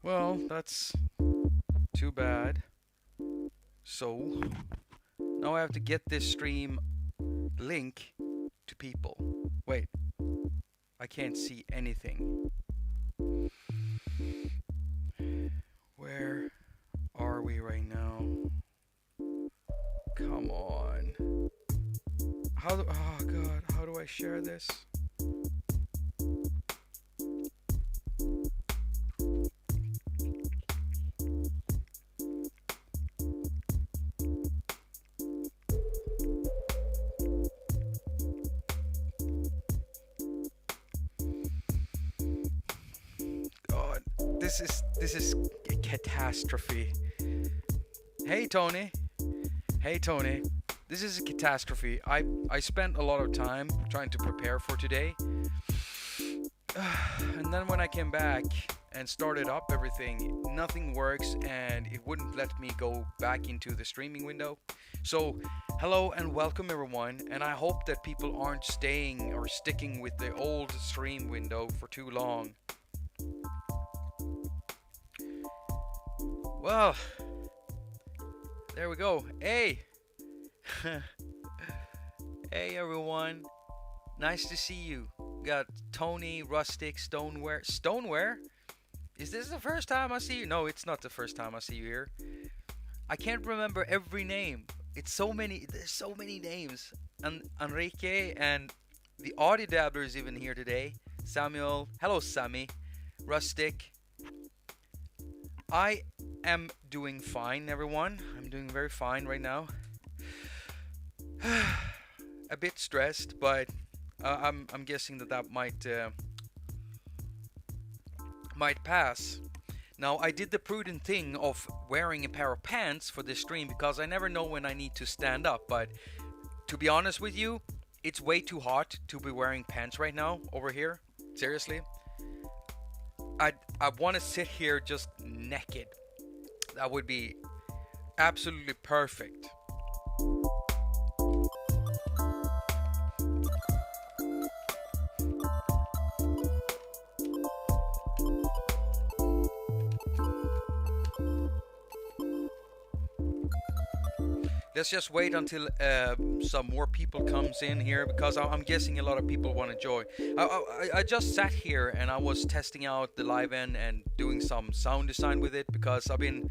Well, that's too bad. So, now I have to get this stream link to people. Wait, I can't see anything. Where are we right now? Come on. Oh god, how do I share this? God, this is a catastrophe. Hey Tony. Hey Tony. This is a catastrophe. I spent a lot of time trying to prepare for today. And then when I came back and started up everything, nothing works and it wouldn't let me go back into the streaming window. So, hello and welcome everyone, and I hope that people aren't staying or sticking with the old stream window for too long. Well, there we go. Hey! Hey everyone. Nice to see you. Got Tony, Rustic, Stoneware. Stoneware? Is this the first time I see you? No, it's not the first time I see you here. I can't remember every name. It's so many. There's so many names. And Enrique and the Audio Dabbler is even here today. Samuel. Hello, Sammy. Rustic. I am doing fine, everyone. I'm doing very fine right now. A bit stressed, but I'm guessing that might pass. Now, I did the prudent thing of wearing a pair of pants for this stream because I never know when I need to stand up. But to be honest with you, it's way too hot to be wearing pants right now over here. Seriously, I want to sit here just naked. That would be absolutely perfect. Let's just wait until some more people comes in here because I'm guessing a lot of people want to join. I just sat here and I was testing out the live end and doing some sound design with it because I've been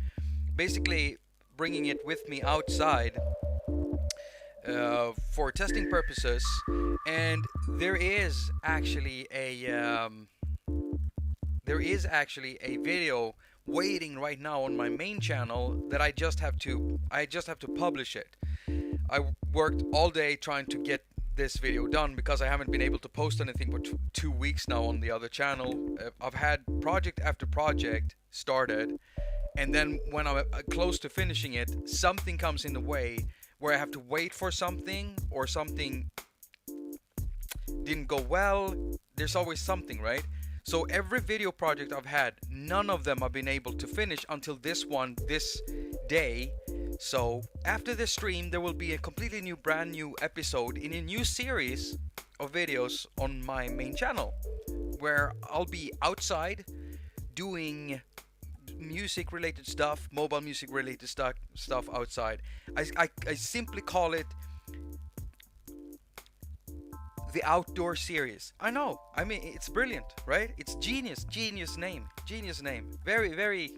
basically bringing it with me outside for testing purposes, and there is actually a video waiting right now on my main channel that I just have to publish it. I worked all day trying to get this video done because I haven't been able to post anything for 2 weeks now on the other channel. I've had project after project started, and then when I'm close to finishing it, something comes in the way where I have to wait for something, or something didn't go well. There's always something, right? So every video project I've had, none of them I've been able to finish until this one, this day. So after this stream, there will be a completely new, brand new episode in a new series of videos on my main channel, where I'll be outside doing music related stuff, mobile music related stuff outside. I simply call it the outdoor series. I know. I mean, it's brilliant, right? It's genius. Genius name. Genius name. Very, very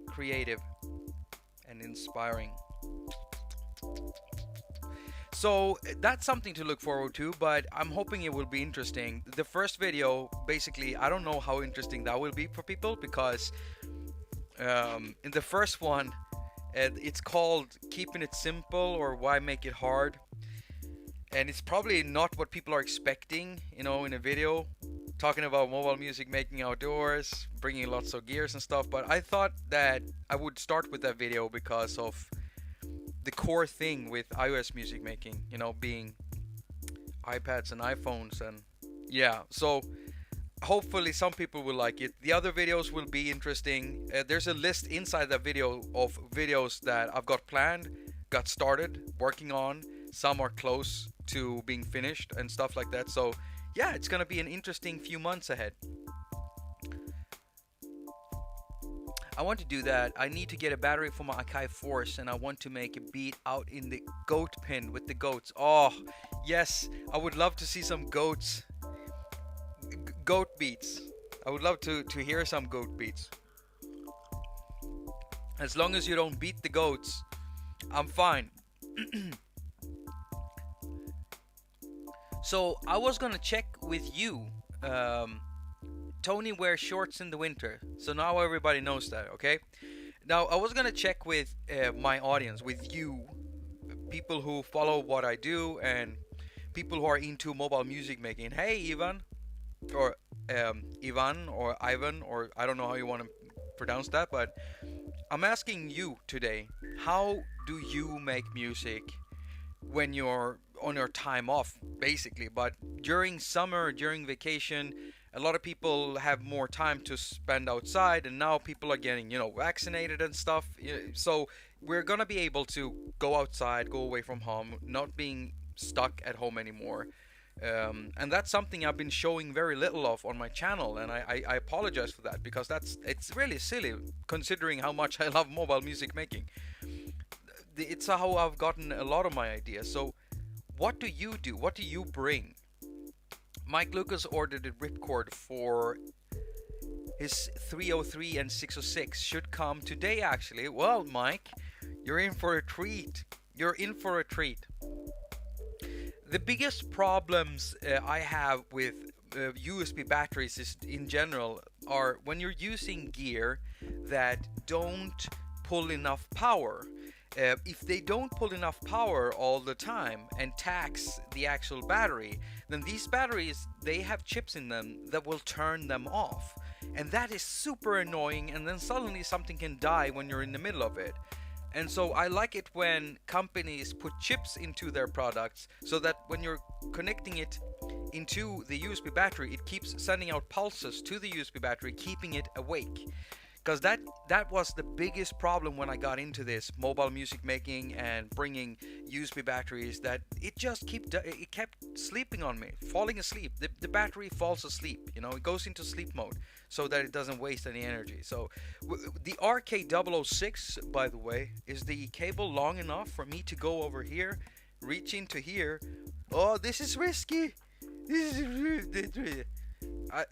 creative and inspiring. So that's something to look forward to, but I'm hoping it will be interesting. The first video, basically, I don't know how interesting that will be for people because in the first one, it's called Keeping It Simple or Why Make It Hard. And it's probably not what people are expecting, in a video talking about mobile music making outdoors, bringing lots of gears and stuff. But I thought that I would start with that video because of the core thing with iOS music making, being iPads and iPhones. And yeah, so hopefully some people will like it. The other videos will be interesting. There's a list inside that video of videos that I've got planned, got started, working on. Some are close to being finished and stuff like that. So yeah, it's gonna be an interesting few months ahead. I want to do that. I need to get a battery for my Akai Force, and I want to make a beat out in the goat pin with the goats. Oh, yes, I would love to see some goat beats. I would love to hear some goat beats. As long as you don't beat the goats, I'm fine. So I was gonna check with you. Tony wears shorts in the winter, so now everybody knows that. Okay. Now I was gonna check with my audience, with you, people who follow what I do, and people who are into mobile music making. Hey, Ivan, or Ivan, or Ivan, or I don't know how you want to pronounce that, but I'm asking you today, how do you make music when you're on your time off, basically? But during summer, during vacation, a lot of people have more time to spend outside, and now people are getting, vaccinated and stuff. So we're gonna be able to go outside, go away from home, not being stuck at home anymore. And that's something I've been showing very little of on my channel, and I apologize for that, because it's really silly considering how much I love mobile music making. It's how I've gotten a lot of my ideas. So what do you do? What do you bring? Mike Lucas ordered a ripcord for his 303 and 606. Should come today, actually. Well, Mike, you're in for a treat. You're in for a treat. The biggest problems I have with USB batteries is, in general, are when you're using gear that don't pull enough power. If they don't pull enough power all the time and tax the actual battery, then these batteries, they have chips in them that will turn them off. And that is super annoying, and then suddenly something can die when you're in the middle of it. And so I like it when companies put chips into their products, so that when you're connecting it into the USB battery, it keeps sending out pulses to the USB battery, keeping it awake. Because that was the biggest problem when I got into this mobile music making and bringing USB batteries, that it kept sleeping on me, falling asleep. The battery falls asleep, it goes into sleep mode so that it doesn't waste any energy. So the RK006, by the way, is the cable long enough for me to go over here, reach into here. Oh, this is risky.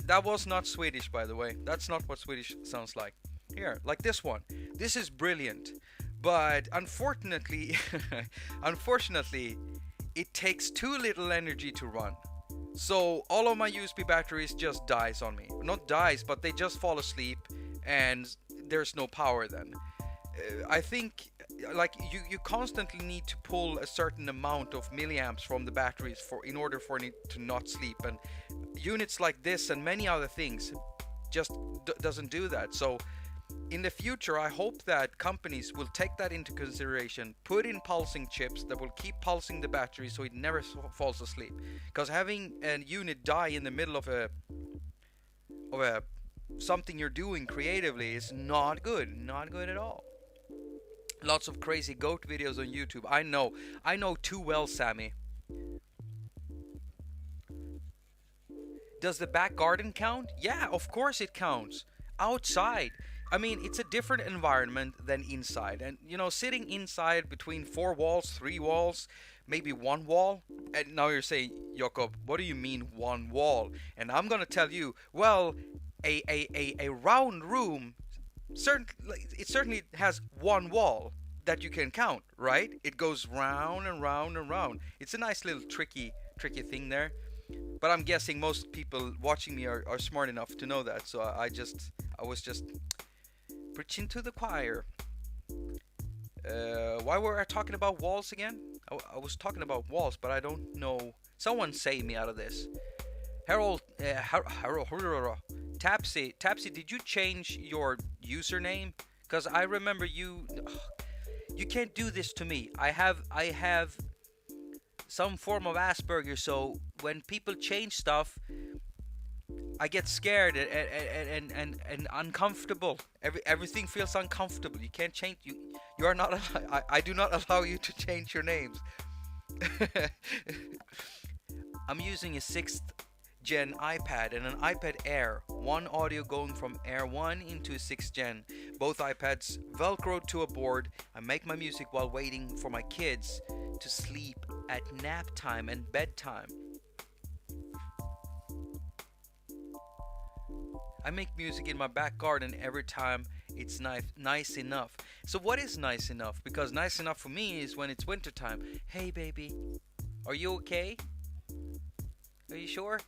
That was not Swedish, by the way. That's not what Swedish sounds like. Here, like this one. This is brilliant, but unfortunately, it takes too little energy to run. So all of my USB batteries just dies on me. Not dies, but they just fall asleep, and there's no power then. I think like you constantly need to pull a certain amount of milliamps from the batteries in order for it to not sleep, and units like this and many other things just doesn't do that. So in the future, I hope that companies will take that into consideration, put in pulsing chips that will keep pulsing the battery so it never falls asleep. Because having a unit die in the middle of a something you're doing creatively is not good at all. Lots of crazy goat videos on YouTube. I know too well, Sammy. Does the back garden count? Yeah, of course it counts. Outside. I mean, it's a different environment than inside. And, sitting inside between 4 walls, 3 walls, maybe 1 wall. And now you're saying, Jakob, what do you mean 1 wall? And I'm going to tell you, well, a round room, it certainly has 1 wall that you can count, right? It goes round and round and round. It's a nice little tricky thing there. But I'm guessing most people watching me are smart enough to know that. So I was just preaching to the choir. Why were I talking about walls again? I was talking about walls, but I don't know. Someone save me out of this. Harold, Tapsy, did you change your username? Because I remember you. You can't do this to me. I have some form of Asperger, so when people change stuff, I get scared and uncomfortable. Everything feels uncomfortable. You can't change. You are not. I do not allow you to change your names. I'm using a 6th gen iPad and an iPad Air. One audio going from Air 1 into 6th gen. Both iPads velcroed to a board. I make my music while waiting for my kids to sleep at nap time and bedtime. I make music in my back garden every time it's nice enough. So what is nice enough? Because nice enough for me is when it's winter time. Hey baby, are you okay? Are you sure?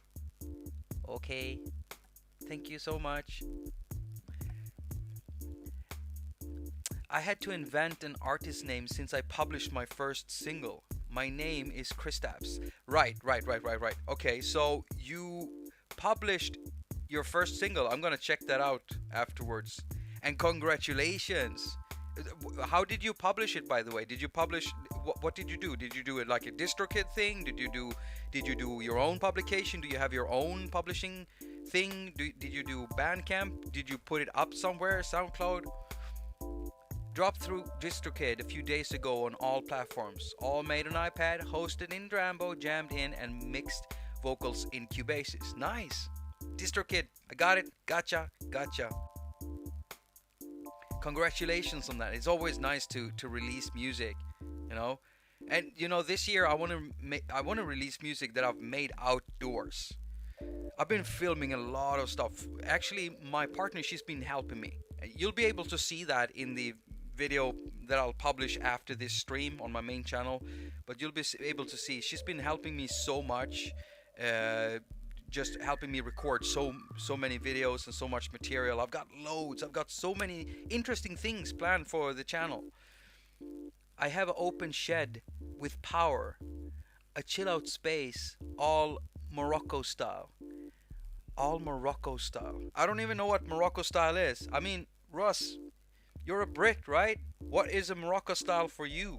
Okay. Thank you so much. I had to invent an artist name since I published my first single. My name is Kristaps. Right. Okay, so you published your first single. I'm gonna check that out afterwards. And congratulations. How did you publish it, by the way? Did you publish? What did you do? Did you do it like a DistroKid thing? Did you do your own publication? Do you have your own publishing thing? Did you do Bandcamp? Did you put it up somewhere? SoundCloud? Dropped through DistroKid a few days ago on all platforms. All made on iPad, hosted in Drambo, jammed in, and mixed vocals in Cubasis. Nice. DistroKid, I got it. Gotcha. Congratulations on that. It's always nice to release music, you know. And you know, this year I want to release music that I've made outdoors. I've been filming a lot of stuff. Actually, my partner, she's been helping me. You'll be able to see that in the video that I'll publish after this stream on my main channel. But you'll be able to see she's been helping me so much. Just helping me record so many videos and so much material. I've got loads. I've got so many interesting things planned for the channel. I have an open shed with power, a chill out space, all Morocco style. All Morocco style. I don't even know what Morocco style is. I mean, Russ, you're a Brit, right? What is a Morocco style for you?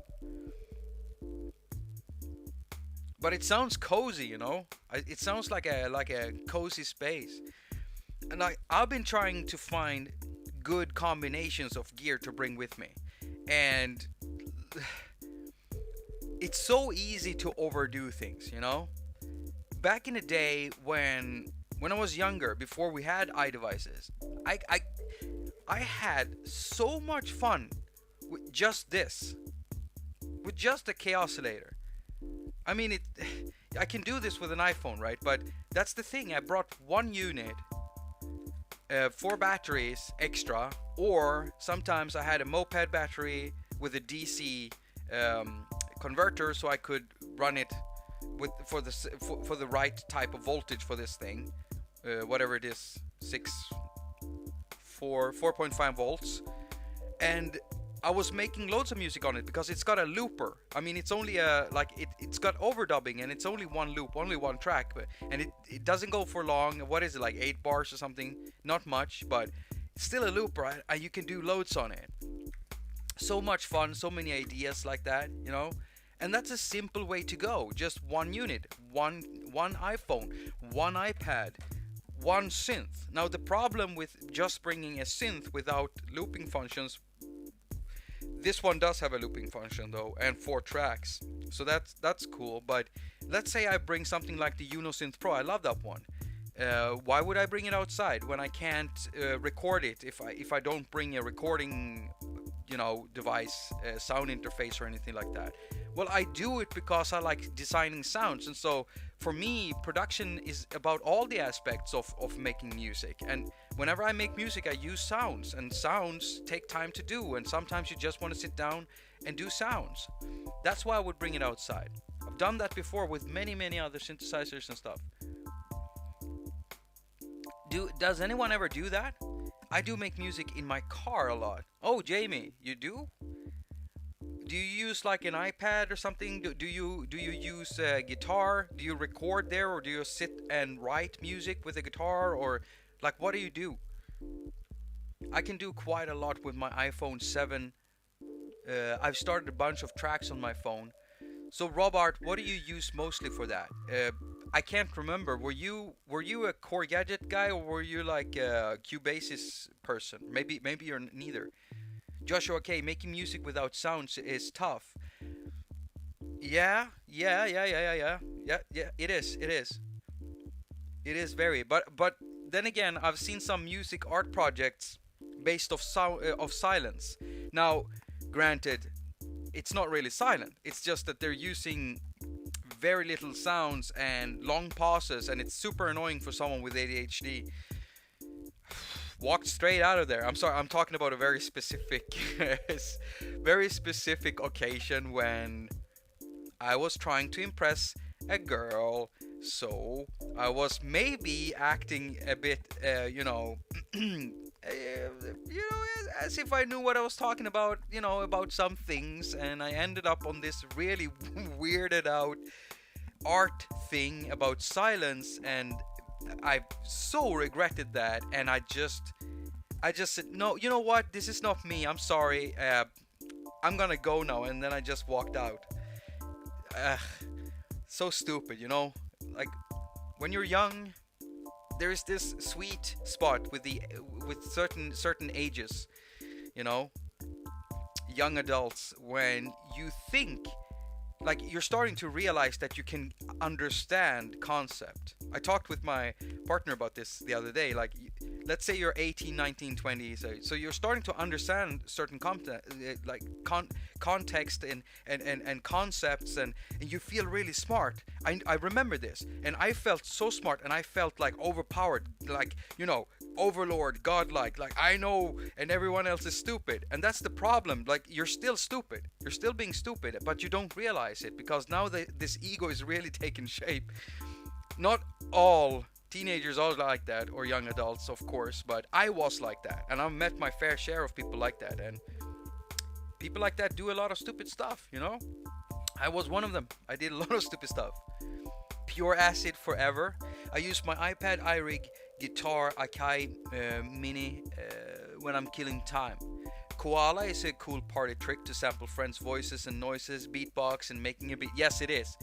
But it sounds cozy, you know. It sounds like a cozy space. And I've been trying to find good combinations of gear to bring with me. And it's so easy to overdo things, you know. Back in the day when I was younger, before we had iDevices, I had so much fun with just this, with just a K-oscillator. I mean, I can do this with an iPhone, right? But that's the thing. I brought one unit, 4 batteries extra, or sometimes I had a moped battery with a DC converter, so I could run it for the right type of voltage for this thing, whatever it is, 4.5 volts, and I was making loads of music on it because it's got a looper. I mean, it's only it's got overdubbing, and it's only one loop, only one track, and it doesn't go for long. What is it, like 8 bars or something? Not much, but it's still a looper, and you can do loads on it. So much fun, so many ideas like that, you know. And that's a simple way to go. Just one unit, one iPhone, one iPad, one synth. Now the problem with just bringing a synth without looping functions. This one does have a looping function though, and 4 tracks, so that's cool. But let's say I bring something like the Unosynth Pro. I love that one. Why would I bring it outside when I can't record it if I don't bring a recording, you know, device, sound interface or anything like that? Well, I do it because I like designing sounds, and so for me, production is about all the aspects of making music. And whenever I make music, I use sounds, and sounds take time to do, and sometimes you just want to sit down and do sounds. That's why I would bring it outside. I've done that before with many other synthesizers and stuff. Does anyone ever do that? I do make music in my car a lot. Oh, Jamie, you do? Do you use like an iPad or something? Do you use a guitar? Do you record there, or do you sit and write music with a guitar, or like what do you do? I can do quite a lot with my iPhone 7. I've started a bunch of tracks on my phone. So Robert, what do you use mostly for that? I can't remember. Were you a Core Gadget guy, or were you like a Cubasis person? Maybe you're neither. Joshua K, making music without sounds is tough. Yeah, it is. It is very, but then again, I've seen some music art projects based off of silence. Now, granted, it's not really silent. It's just that they're using very little sounds and long pauses, and it's super annoying for someone with ADHD. Walked straight out of there. I'm sorry. I'm talking about a very specific, very specific occasion when I was trying to impress a girl, so I was maybe acting a bit, as if I knew what I was talking about, about some things, and I ended up on this really weirded out art thing about silence, and I so regretted that, and I just said, no, you know what, this is not me, I'm sorry, I'm gonna go now, and then I just walked out. uh, so stupid, like when you're young, there is this sweet spot with certain ages, you know young adults, when you think, like, you're starting to realize that you can understand concept. I talked with my partner about this the other day. Like, let's say you're 18, 19, 20, so you're starting to understand certain context and concepts, and you feel really smart. I remember this, and I felt so smart, and I felt like overpowered, like, overlord, godlike, like I know, and everyone else is stupid. And that's the problem. Like, you're still stupid, you're still being stupid, but you don't realize it, because now this ego is really taking shape. Not all teenagers are like that, or young adults, of course, but I was like that, and I've met my fair share of people like that, and people like that do a lot of stupid stuff. I was one of them. I did a lot of stupid stuff. Pure acid forever. I use my iPad iRig guitar Akai Mini when I'm killing time. Koala is a cool party trick to sample friends' voices and noises, beatbox, and making a beat. Yes, it is.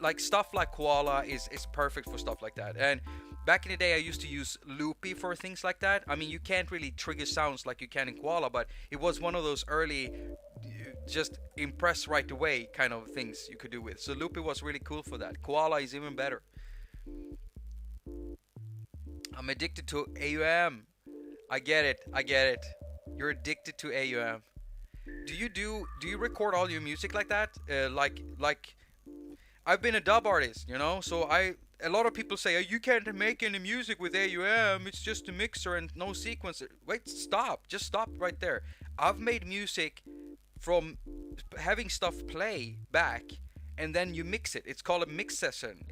Like stuff like Koala is perfect for stuff like that. And back in the day, I used to use Loopy for things like that. I mean, you can't really trigger sounds like you can in Koala, but it was one of those early, just impress right away kind of things you could do with. So Loopy was really cool for that. Koala is even better. I'm addicted to AUM. I get it. You're addicted to AUM. Do you record all your music like that? Like I've been a dub artist, so a lot of people say, oh, you can't make any music with AUM, it's just a mixer and no sequencer. Wait, just stop right there. I've made music from having stuff play back, and then you mix it. It's called a mix session.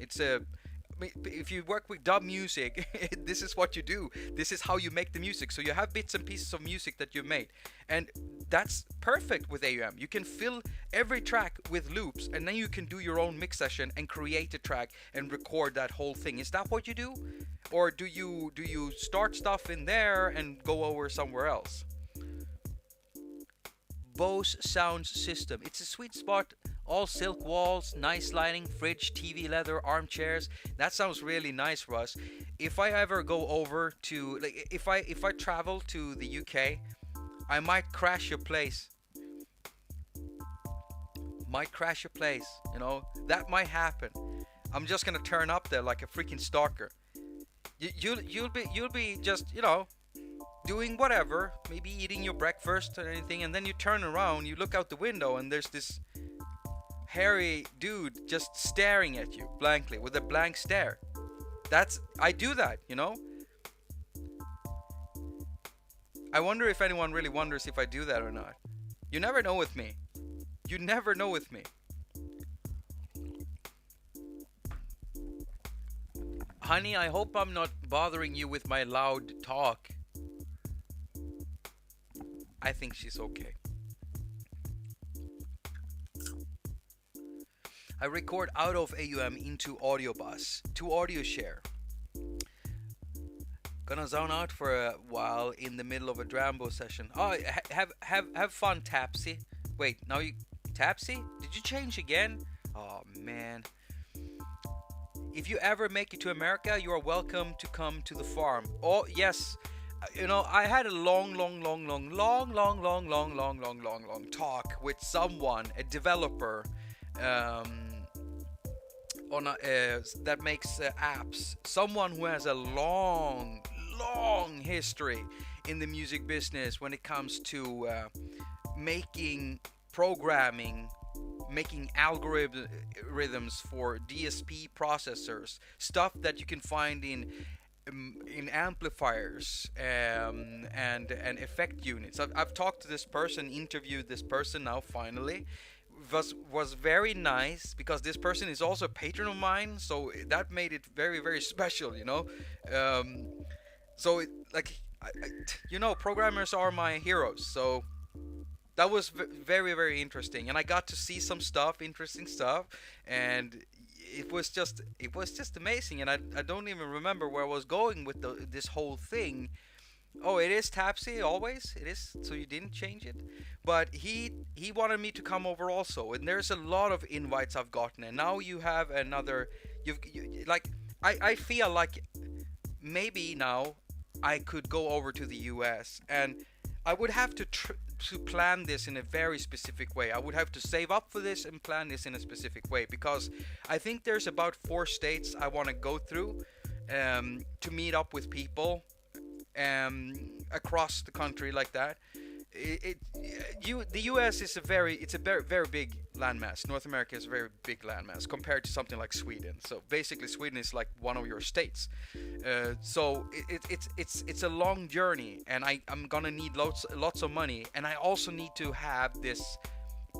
If you work with dub music, this is what you do. This is how you make the music. So you have bits and pieces of music that you made, and that's perfect with AUM. You can fill every track with loops, and then you can do your own mix session and create a track and record that whole thing. Is that what you do, or do you start stuff in there and go over somewhere else? Bose sound system. It's a sweet spot. All silk walls, nice lighting, fridge, TV leather, armchairs. That sounds really nice, Russ. If I ever go over to, like, if I travel to the UK, I might crash your place. That might happen. I'm just gonna turn up there like a freaking stalker. You'll be just, doing whatever, maybe eating your breakfast or anything, and then you turn around, you look out the window, and there's this hairy dude just staring at you blankly with a blank stare. I do that, I wonder if anyone really wonders if I do that or not. You never know with me. Honey, I hope I'm not bothering you with my loud talk. I think she's okay. I record out of AUM into Audio Bus to Audio Share. Gonna zone out for a while in the middle of a Drambo session. Oh, have fun, Tapsy. Wait, now you Tapsy? Did you change again? Oh man. If you ever make it to America, you are welcome to come to the farm. Oh yes. I had a long talk with someone, a developer. on that makes apps. Someone who has a long history in the music business when it comes to making programming, making algorithms for DSP processors, stuff that you can find in amplifiers and effect units. I've talked to this person, interviewed this person now finally. Was very nice because this person is also a patron of mine, so that made it very special, you know. Um, so it, like programmers are my heroes, so that was very interesting, and I got to see some stuff, interesting stuff, and it was just amazing. And I don't even remember where I was going with this whole thing. Oh, it is Tapsy always. It is. So you didn't change it, but he wanted me to come over also. And there's a lot of invites I've gotten, and now you have another. Like I feel like maybe now I could go over to the U.S. and I would have to plan this in a very specific way. I would have to save up for this and plan this in a specific way, because I think there's about 4 states I want to go through to meet up with people across the country like that. The U.S. is it's a very big landmass. North America is a very big landmass compared to something like Sweden. So basically, Sweden is like one of your states. So it's a long journey, and I'm gonna need lots of money, and I also need to have this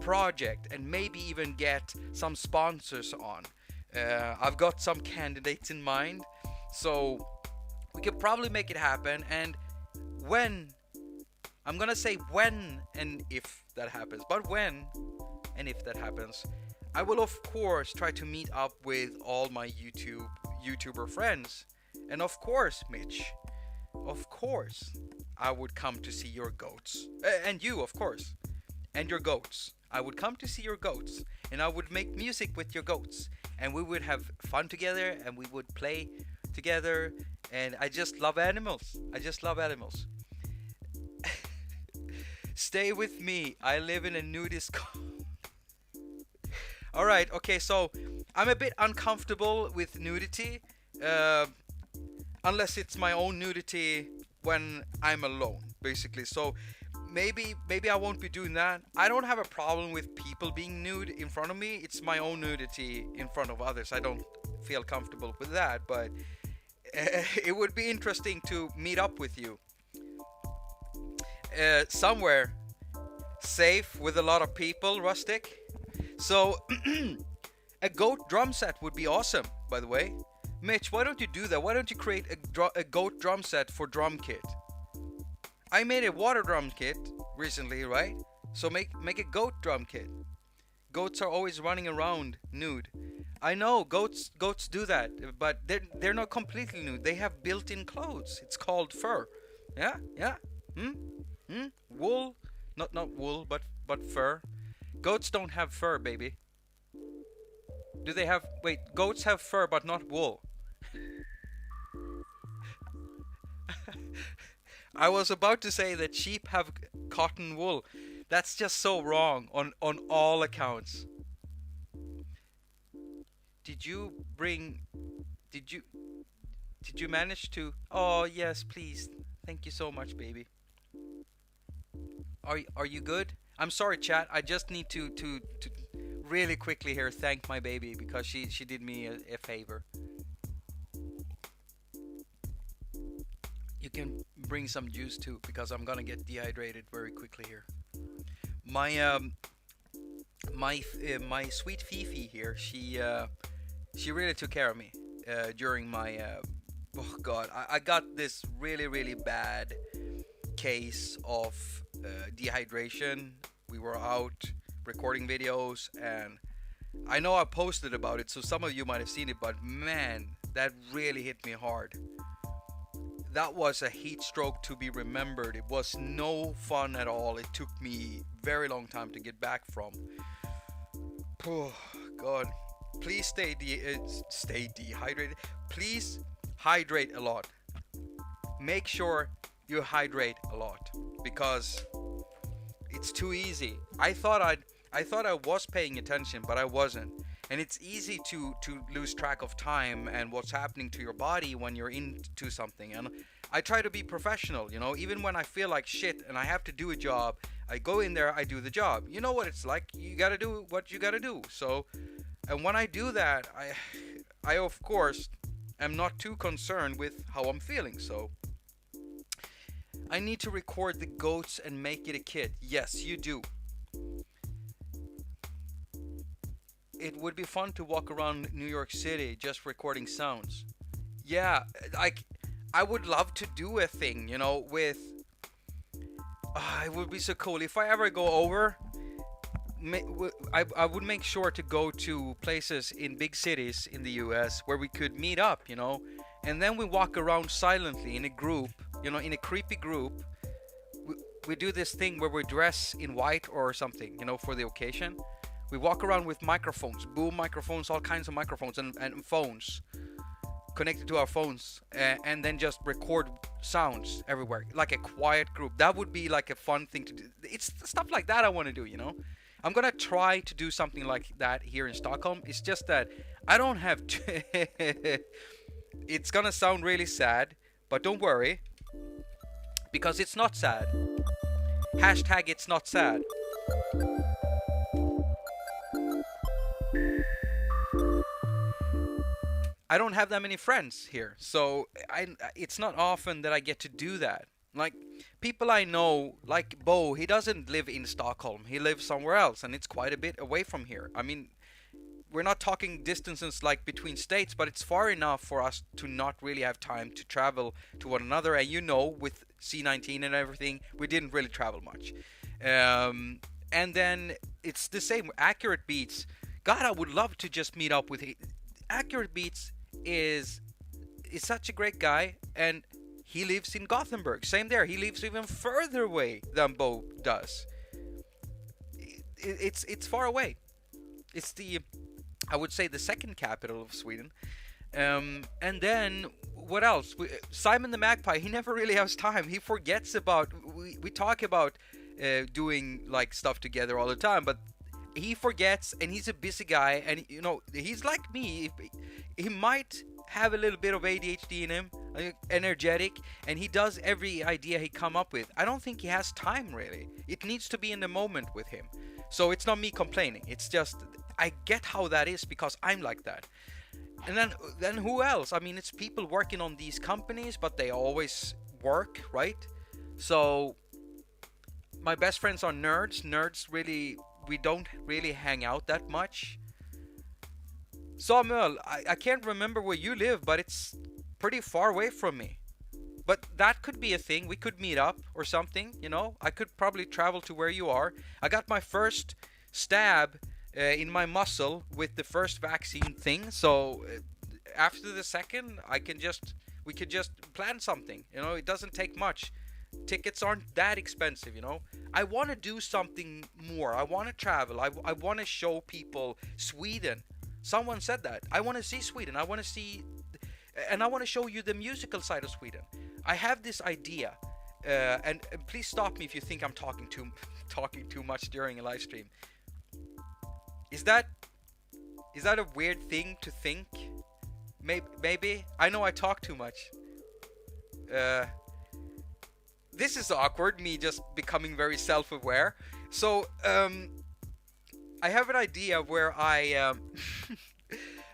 project and maybe even get some sponsors on. I've got some candidates in mind, so we could probably make it happen. And when I'm gonna say when and if that happens, but when and if that happens, I will of course try to meet up with all my YouTuber friends, and of course, Mitch, of course, I would come to see your goats, and you, of course, and your goats. I would come to see your goats, and I would make music with your goats, and we would have fun together, and we would play together. And I just love animals. I just love animals. Stay with me. I live in a nudist. All right. Okay. So I'm a bit uncomfortable with nudity, unless it's my own nudity when I'm alone, basically. So maybe I won't be doing that. I don't have a problem with people being nude in front of me. It's my own nudity in front of others. I don't feel comfortable with that, but it would be interesting to meet up with you somewhere safe with a lot of people, Rustic. So a goat drum set would be awesome, by the way. Mitch, why don't you do that? Why don't you create a goat drum set for drum kit? I made a water drum kit recently, right? So make a goat drum kit. Goats are always running around nude. I know goats do that, but they're not completely nude. They have built-in clothes. It's called fur. Yeah. Wool, not wool, but fur. Goats don't have fur, baby. Do they have? Wait, goats have fur, but not wool. I was about to say that sheep have cotton wool. That's just so wrong on all accounts. Did you manage to? Oh yes, please. Thank you so much, baby. Are you good? I'm sorry, chat. I just need to really quickly here thank my baby because she did me a favor. You can bring some juice too because I'm gonna get dehydrated very quickly here. My sweet Fifi here, she really took care of me during my oh god, I got this really bad case of dehydration. We were out recording videos, and I know I posted about it, so some of you might have seen it, but man, that really hit me hard. That was a heat stroke to be remembered. It was no fun at all. It took me very long time to get back from. Oh god, please stay dehydrated. Please hydrate a lot. Make sure you hydrate a lot because it's too easy. I thought I was paying attention, but I wasn't. And it's easy to lose track of time and what's happening to your body when you're into something. And I try to be professional, you know, even when I feel like shit and I have to do a job, I go in there, I do the job. You know what it's like. You got to do what you got to do. So, and when I do that, I of course am not too concerned with how I'm feeling. So I need to record the goats and make it a kid. Yes, you do. It would be fun to walk around New York City just recording sounds. Yeah, like I would love to do a thing, you know, with. It would be so cool if I ever go over. I would make sure to go to places in big cities in the US where we could meet up, you know, and then we walk around silently in a group, you know, in a creepy group. We do this thing where we dress in white or something, you know, for the occasion. We walk around with microphones, boom microphones, all kinds of microphones, and phones connected to our phones, and then just record sounds everywhere, like a quiet group. That would be like a fun thing to do. It's stuff like that I want to do, you know. I'm gonna try to do something like that here in Stockholm. It's just that I don't have to. It's gonna sound really sad, but don't worry, because it's not sad. Hashtag it's not sad. I don't have that many friends here, so it's not often that I get to do that. Like, people I know, like Bo, he doesn't live in Stockholm. He lives somewhere else, and it's quite a bit away from here. I mean, we're not talking distances like between states, but it's far enough for us to not really have time to travel to one another. And you know, with C19 and everything, we didn't really travel much. And then it's the same. Accurate Beats. God, I would love to just meet up with Accurate Beats. Is such a great guy, and he lives in Gothenburg. Same there. He lives even further away than Bo does. It's far away. It's I would say the second capital of Sweden. And then what else? Simon the Magpie. He never really has time. He forgets about. We talk about doing like stuff together all the time, but he forgets, and he's a busy guy, and you know, he's like me. He might have a little bit of ADHD in him, energetic, and he does every idea he come up with. I don't think he has time really. It needs to be in the moment with him. So it's not me complaining. It's just I get how that is because I'm like that. And then who else? I mean, it's people working on these companies, but they always work, right? So my best friends are nerds. Nerds really, we don't really hang out that much. Samuel, I can't remember where you live, but it's pretty far away from me. But that could be a thing. We could meet up or something, you know. I could probably travel to where you are. I got my first stab in my muscle with the first vaccine thing. So after the second, we could just plan something. You know, it doesn't take much. Tickets aren't that expensive, you know. I want to do something more. I want to travel. I want to show people Sweden. Someone said that. I want to see Sweden. I want to see, and I want to show you the musical side of Sweden. I have this idea, and please stop me if you think I'm talking too much during a live stream. Is that a weird thing to think? Maybe. I know I talk too much. This is awkward. Me just becoming very self-aware. So I have an idea where I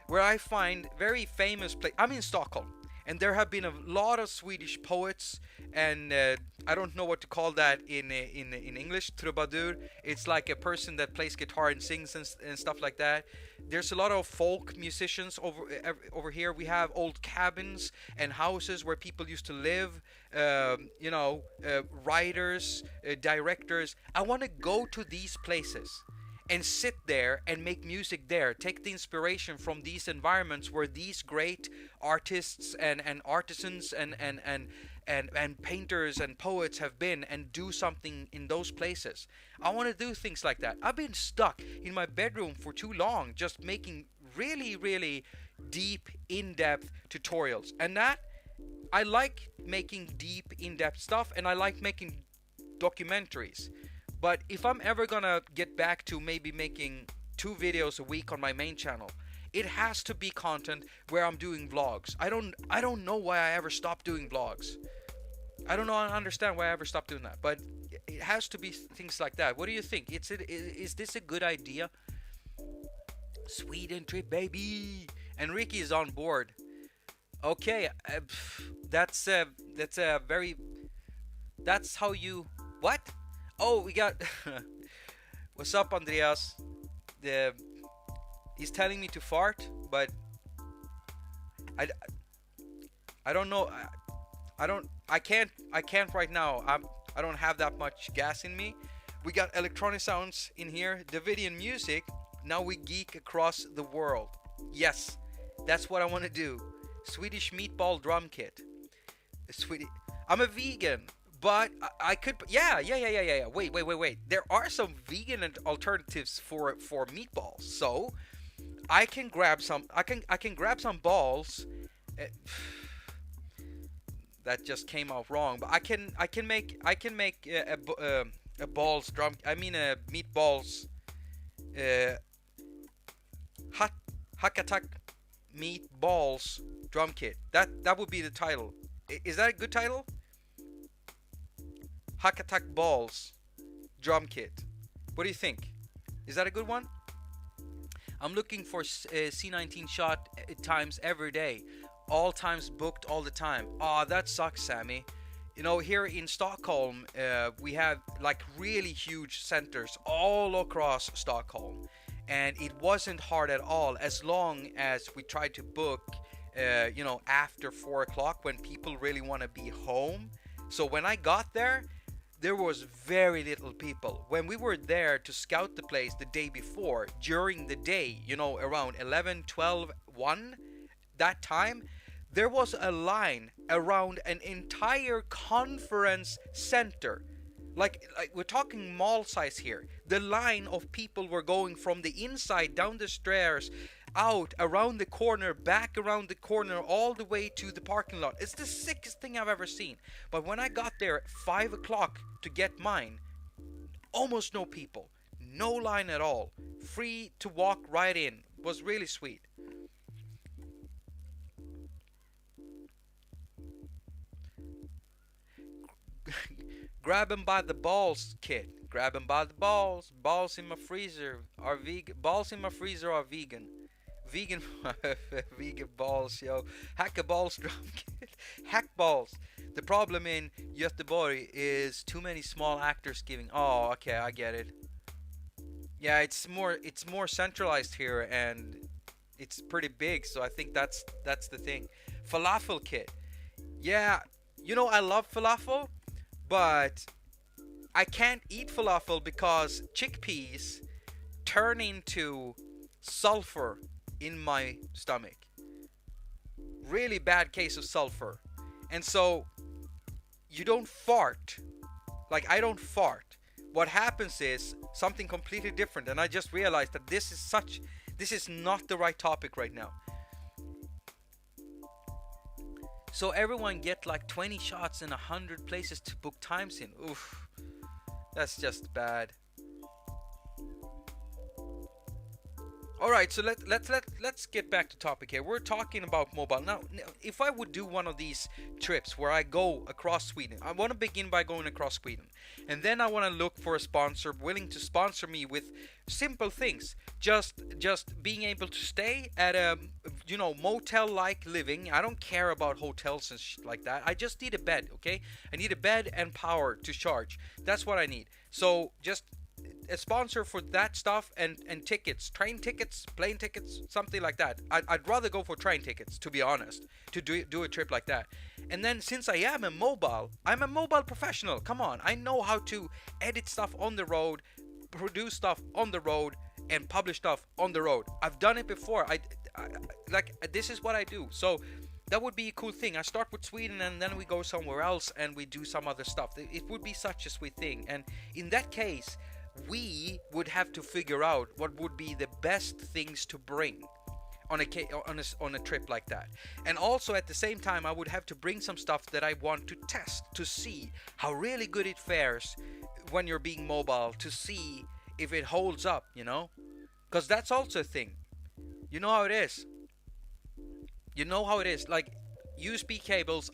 where I find very famous places. I'm in Stockholm, and there have been a lot of Swedish poets, and I don't know what to call that in English. Troubadour. It's like a person that plays guitar and sings and stuff like that. There's a lot of folk musicians over here. We have old cabins and houses where people used to live. You know, writers, directors. I want to go to these places and sit there and make music there. Take the inspiration from these environments where these great artists and artisans and painters and poets have been, and do something in those places. I want to do things like that. I've been stuck in my bedroom for too long just making really, really deep, in-depth tutorials. And that, I like making deep, in-depth stuff, and I like making documentaries. But if I'm ever gonna get back to maybe making 2 videos a week on my main channel. It has to be content where I'm doing vlogs. I don't know why I ever stopped doing vlogs. I don't know. I understand why I ever stopped doing that, but it has to be things like that. What do you think? Is this a good idea? Sweden trip, baby. And Ricky is on board. Okay, that's a very. That's how you. What? Oh, we got. What's up, Andreas? He's telling me to fart, but I, I don't know. I can't right now. I don't have that much gas in me. We got electronic sounds in here, Davidian music. Now we geek across the world. Yes, that's what I want to do. Swedish meatball drum kit. I'm a vegan, but I could. Yeah. Wait. There are some vegan alternatives for meatballs. So I can grab some. I can grab some balls. That just came out wrong. But I can make a balls drum. I mean a meatballs. Hack attack meatballs drum kit. That would be the title. Is that a good title? Hack attack balls drum kit. What do you think? Is that a good one? I'm looking for C19 shot times every day. All times booked all the time. Aw, that sucks, Sammy. You know, here in Stockholm, we have like really huge centers all across Stockholm. And it wasn't hard at all as long as we tried to book, after 4 o'clock when people really want to be home. So when I got there, there was very little people. When we were there to scout the place the day before, during the day, around 11, 12, 1, that time, there was a line around an entire conference center. Like we're talking mall size here. The line of people were going from the inside, down the stairs, out, around the corner, back around the corner, all the way to the parking lot. It's the sickest thing I've ever seen. But when I got there at 5 o'clock to get mine, almost no people. No line at all. Free to walk right in. It was really sweet. Grab 'em by the balls, kid. Grab 'em by the balls. Balls in my freezer are vegan. Balls in my freezer are vegan. Vegan, vegan balls, yo. Hack a balls drum kit. Hack balls. The problem in Göteborg is too many small actors giving. Oh, okay, I get it. Yeah, it's more centralized here, and it's pretty big. So I think that's the thing. Falafel kit. Yeah, I love falafel. But I can't eat falafel because chickpeas turn into sulfur in my stomach. Really bad case of sulfur. And so you don't fart. Like I don't fart. What happens is something completely different. And I just realized that this is not the right topic right now. So everyone get like 20 shots in 100 places to book times in. Oof, that's just bad. All right, so let's get back to topic here. We're talking about mobile now. If I would do one of these trips where I go across Sweden, I want to begin by going across Sweden, and then I want to look for a sponsor willing to sponsor me with simple things. Just being able to stay at a motel-like living. I don't care about hotels and shit like that. I just need a bed, okay? I need a bed and power to charge. That's what I need. So just a sponsor for that stuff and tickets, train tickets, plane tickets, something like that. I'd rather go for train tickets, to be honest, to do a trip like that. And then since I am I'm a mobile professional. Come on, I know how to edit stuff on the road, produce stuff on the road, and publish stuff on the road. I've done it before. This is what I do. So that would be a cool thing. I start with Sweden and then we go somewhere else and we do some other stuff. It would be such a sweet thing. And in that case, we would have to figure out what would be the best things to bring on a trip like that. And also at the same time, I would have to bring some stuff that I want to test to see how really good it fares when you're being mobile, to see if it holds up, Because that's also a thing. You know how it is. You know how it is. Like USB cables,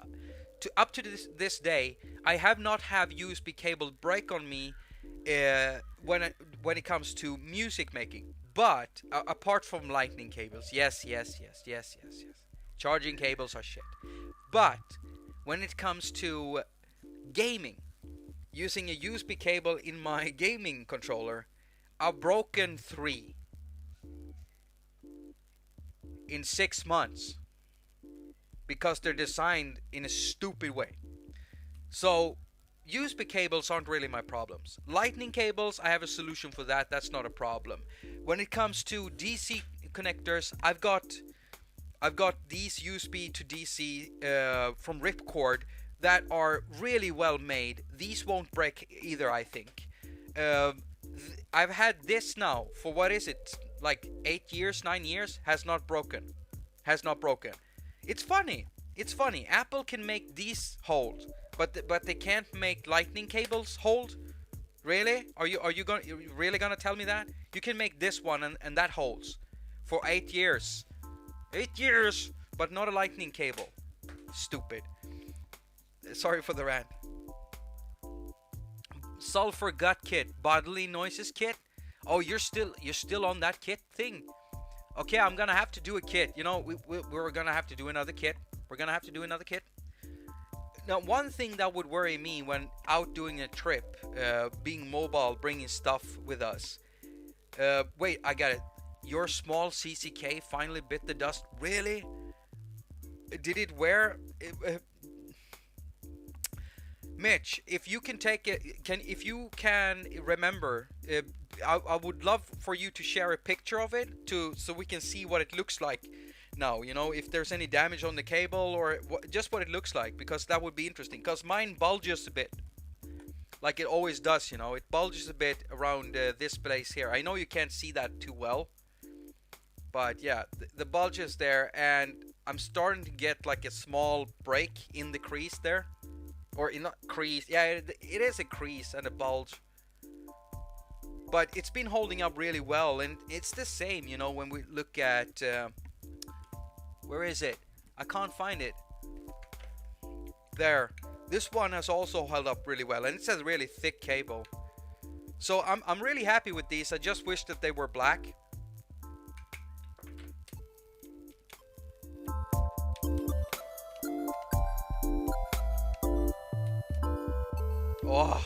to up to this day, I have not have USB cable break on me when it comes to music making. But apart from lightning cables, yes, yes, yes, yes, yes, yes. Charging cables are shit. But when it comes to gaming, using a USB cable in my gaming controller, I've broken 3 in 6 months because they're designed in a stupid way. So USB cables aren't really my problems. Lightning cables, I have a solution for that. That's not a problem. When it comes to DC connectors, I've got these USB to DC from Ripcord that are really well made. These won't break either, I think. I've had this now for, what is it, like 8 years, 9 years, has not broken. Has not broken. It's funny. It's funny. Apple can make these hold, but they can't make lightning cables hold. Really? Are you really gonna tell me that? You can make this one and that holds for 8 years. 8 years, but not a lightning cable. Stupid. Sorry for the rant. Sulfur gut kit, bodily noises kit. Oh, you're still on that kit thing. Okay, I'm gonna have to do a kit. You know, we're gonna have to do another kit. We're gonna have to do another kit. Now, one thing that would worry me when out doing a trip, being mobile, bringing stuff with us. Wait, I got it. Your small CCK finally bit the dust. Really? Did it wear? Mitch, if you can take it, if you can remember, I would love for you to share a picture of it so we can see what it looks like now. You know, if there's any damage on the cable or just what it looks like, because that would be interesting. Because mine bulges a bit, like it always does. You know, it bulges a bit around this place here. I know you can't see that too well, but yeah, the bulge is there, and I'm starting to get like a small break in the crease there. Or in not crease, yeah, it is a crease and a bulge, but it's been holding up really well. And it's the same, you know, when we look at where is it? I can't find it. There, this one has also held up really well, and it's a really thick cable. So I'm really happy with these. I just wish that they were black. Oh.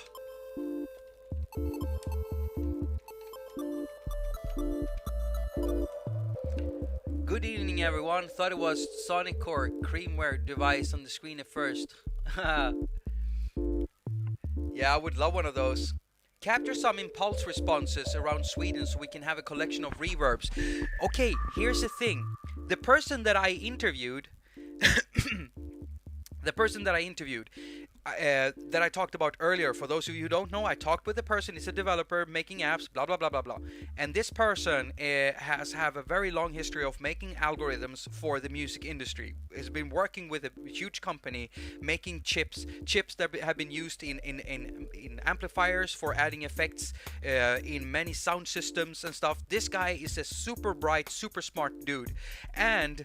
Good evening, everyone. Thought it was Sonic or Creamware device on the screen at first. Yeah, I would love one of those. Capture some impulse responses around Sweden so we can have a collection of reverbs. Okay, here's the thing. The person that I interviewed, that I talked about earlier, for those of you who don't know, I talked with the person. He's a developer making apps, blah blah blah blah blah. And this person have a very long history of making algorithms for the music industry. He's been working with a huge company making chips that have been used in amplifiers for adding effects in many sound systems and stuff. This guy is a super bright, super smart dude, and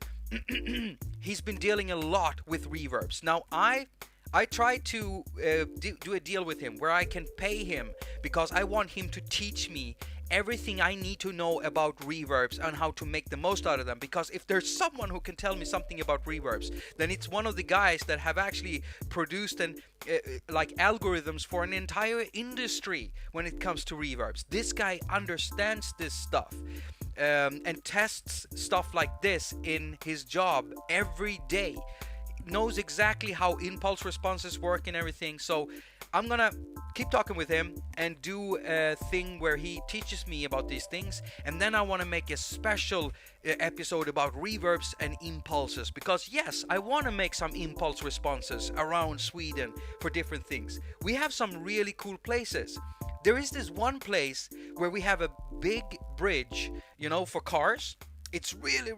he's been dealing a lot with reverbs. Now I tried to do a deal with him where I can pay him because I want him to teach me everything I need to know about reverbs and how to make the most out of them. Because if there's someone who can tell me something about reverbs, then it's one of the guys that have actually produced like algorithms for an entire industry when it comes to reverbs. This guy understands this stuff. And tests stuff like this in his job every day. Knows exactly how impulse responses work and everything. So I'm gonna keep talking with him and do a thing where he teaches me about these things, and then I want to make a special episode about reverbs and impulses, because yes, I want to make some impulse responses around Sweden for different things. We have some really cool places. There is this one place where we have a big bridge, you know, for cars. It's really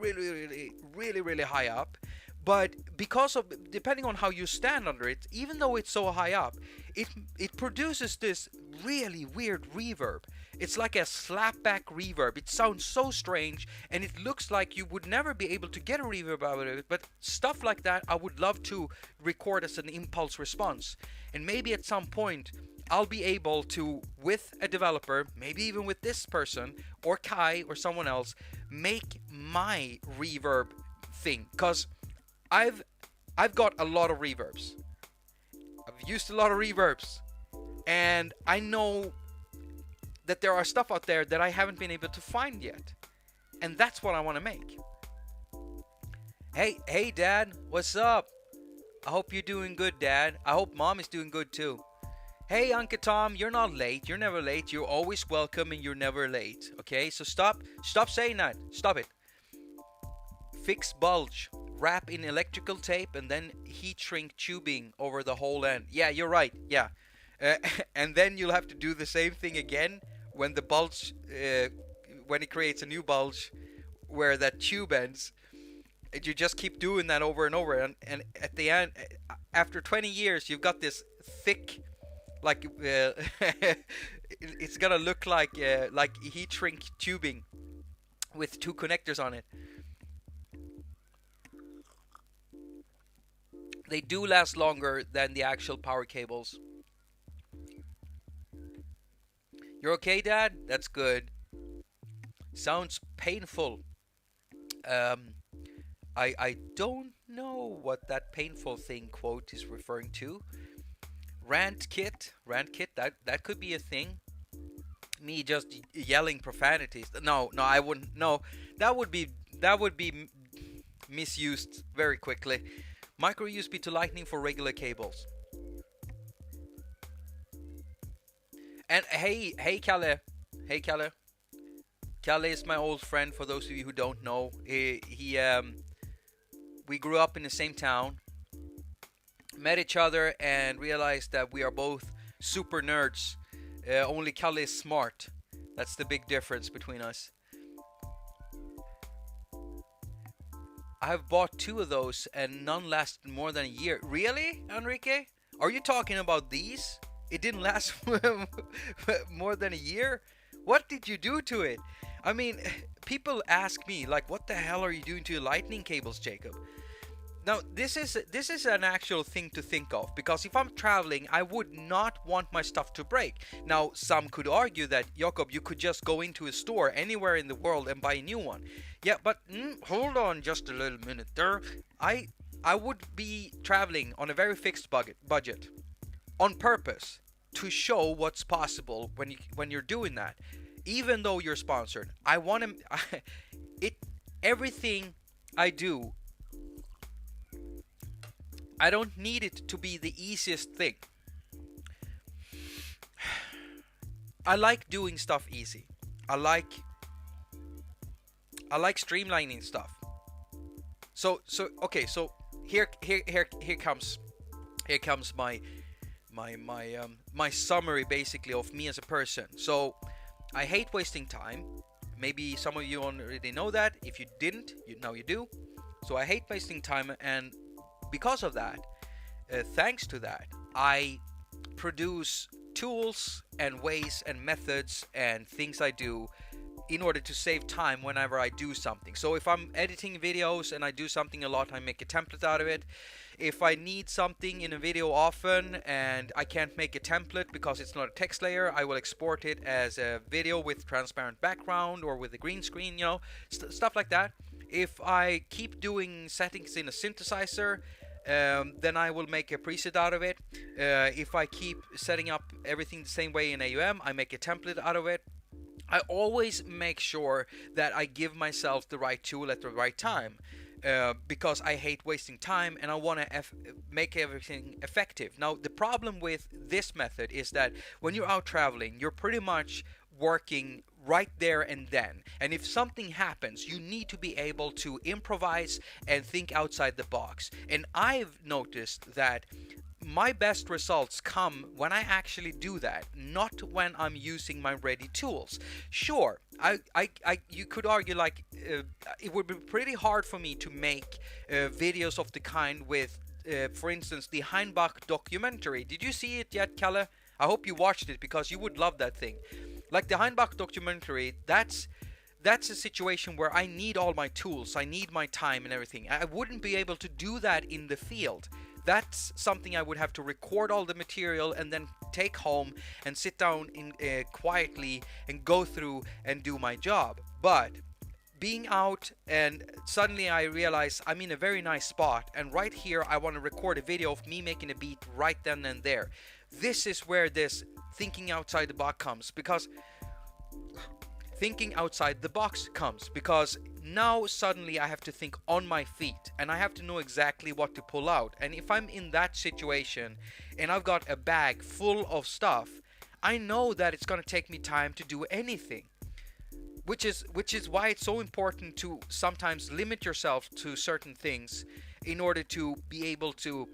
high up, But because of, depending on how you stand under it, even though it's so high up, it it produces this really weird reverb. It's like a slapback reverb. It sounds so strange, and it looks like you would never be able to get a reverb out of it. But stuff like that, I would love to record as an impulse response. And maybe at some point, I'll be able to, with a developer, maybe even with this person or Kai or someone else, make my reverb thing. Cause I've I've got a lot of reverbs. I've used a lot of reverbs, and I know that there are stuff out there that I haven't been able to find yet, and that's what I want to make. Hey, Dad, what's up? I hope you're doing good, Dad. I hope Mom is doing good too. Hey, Uncle Tom, you're not late. You're never late. You're always welcome, and you're never late. Okay, so stop saying that. Stop it. Fix bulge. Wrap in electrical tape and then heat shrink tubing over the whole end. Yeah, you're right. Yeah. And then you'll have to do the same thing again when the bulge, when it creates a new bulge where that tube ends. And you just keep doing that over and over. And at the end, after 20 years, you've got this thick, like, it's gonna look like heat shrink tubing with two connectors on it. They do last longer than the actual power cables. You're okay, Dad? That's good. Sounds painful. I don't know what that painful thing quote is referring to. Rant kit, that could be a thing. Me just yelling profanities. No, I wouldn't. No, that would be misused very quickly. Micro USB to Lightning for regular cables. And hey, Kalle. Hey, Kalle. Kalle is my old friend. For those of you who don't know, we grew up in the same town, met each other, and realized that we are both super nerds. Only Kalle is smart. That's the big difference between us. I've bought 2 of those and none lasted more than a year. Really, Enrique? Are you talking about these? It didn't last more than a year? What did you do to it? I mean, people ask me, like, what the hell are you doing to your lightning cables, Jacob? Now, this is an actual thing to think of, because if I'm traveling, I would not want my stuff to break. Now, some could argue that, Jakob, you could just go into a store anywhere in the world and buy a new one. Yeah, but hold on just a little minute there. I would be traveling on a very fixed budget on purpose to show what's possible when you're doing that. Even though you're sponsored, I want to everything I do, I don't need it to be the easiest thing. I like doing stuff easy. I like streamlining stuff. So okay, so here comes my summary basically of me as a person. So I hate wasting time. Maybe some of you already know that. If you didn't, now you do. So I hate wasting time, and because of that, thanks to that, I produce tools and ways and methods and things I do in order to save time whenever I do something. So if I'm editing videos and I do something a lot, I make a template out of it. If I need something in a video often and I can't make a template because it's not a text layer, I will export it as a video with transparent background or with a green screen, stuff like that. If I keep doing settings in a synthesizer, then I will make a preset out of it. If I keep setting up everything the same way in AUM, I make a template out of it. I always make sure that I give myself the right tool at the right time, because I hate wasting time and I want to make everything effective. Now, the problem with this method is that when you're out traveling, you're pretty much working right there and then. And if something happens, you need to be able to improvise and think outside the box. And I've noticed that my best results come when I actually do that, not when I'm using my ready tools. Sure, you could argue like it would be pretty hard for me to make videos of the kind with, for instance, the Heinbach documentary. Did you see it yet, Kalle? I hope you watched it because you would love that thing. Like the Heinbach documentary, that's a situation where I need all my tools, I need my time and everything. I wouldn't be able to do that in the field. That's something I would have to record all the material and then take home and sit down quietly and go through and do my job. But being out, and suddenly I realize I'm in a very nice spot, and right here I want to record a video of me making a beat right then and there. This is where this thinking outside the box comes, because now suddenly I have to think on my feet, and I have to know exactly what to pull out. And if I'm in that situation and I've got a bag full of stuff, I know that it's going to take me time to do anything, which is why it's so important to sometimes limit yourself to certain things in order to be able to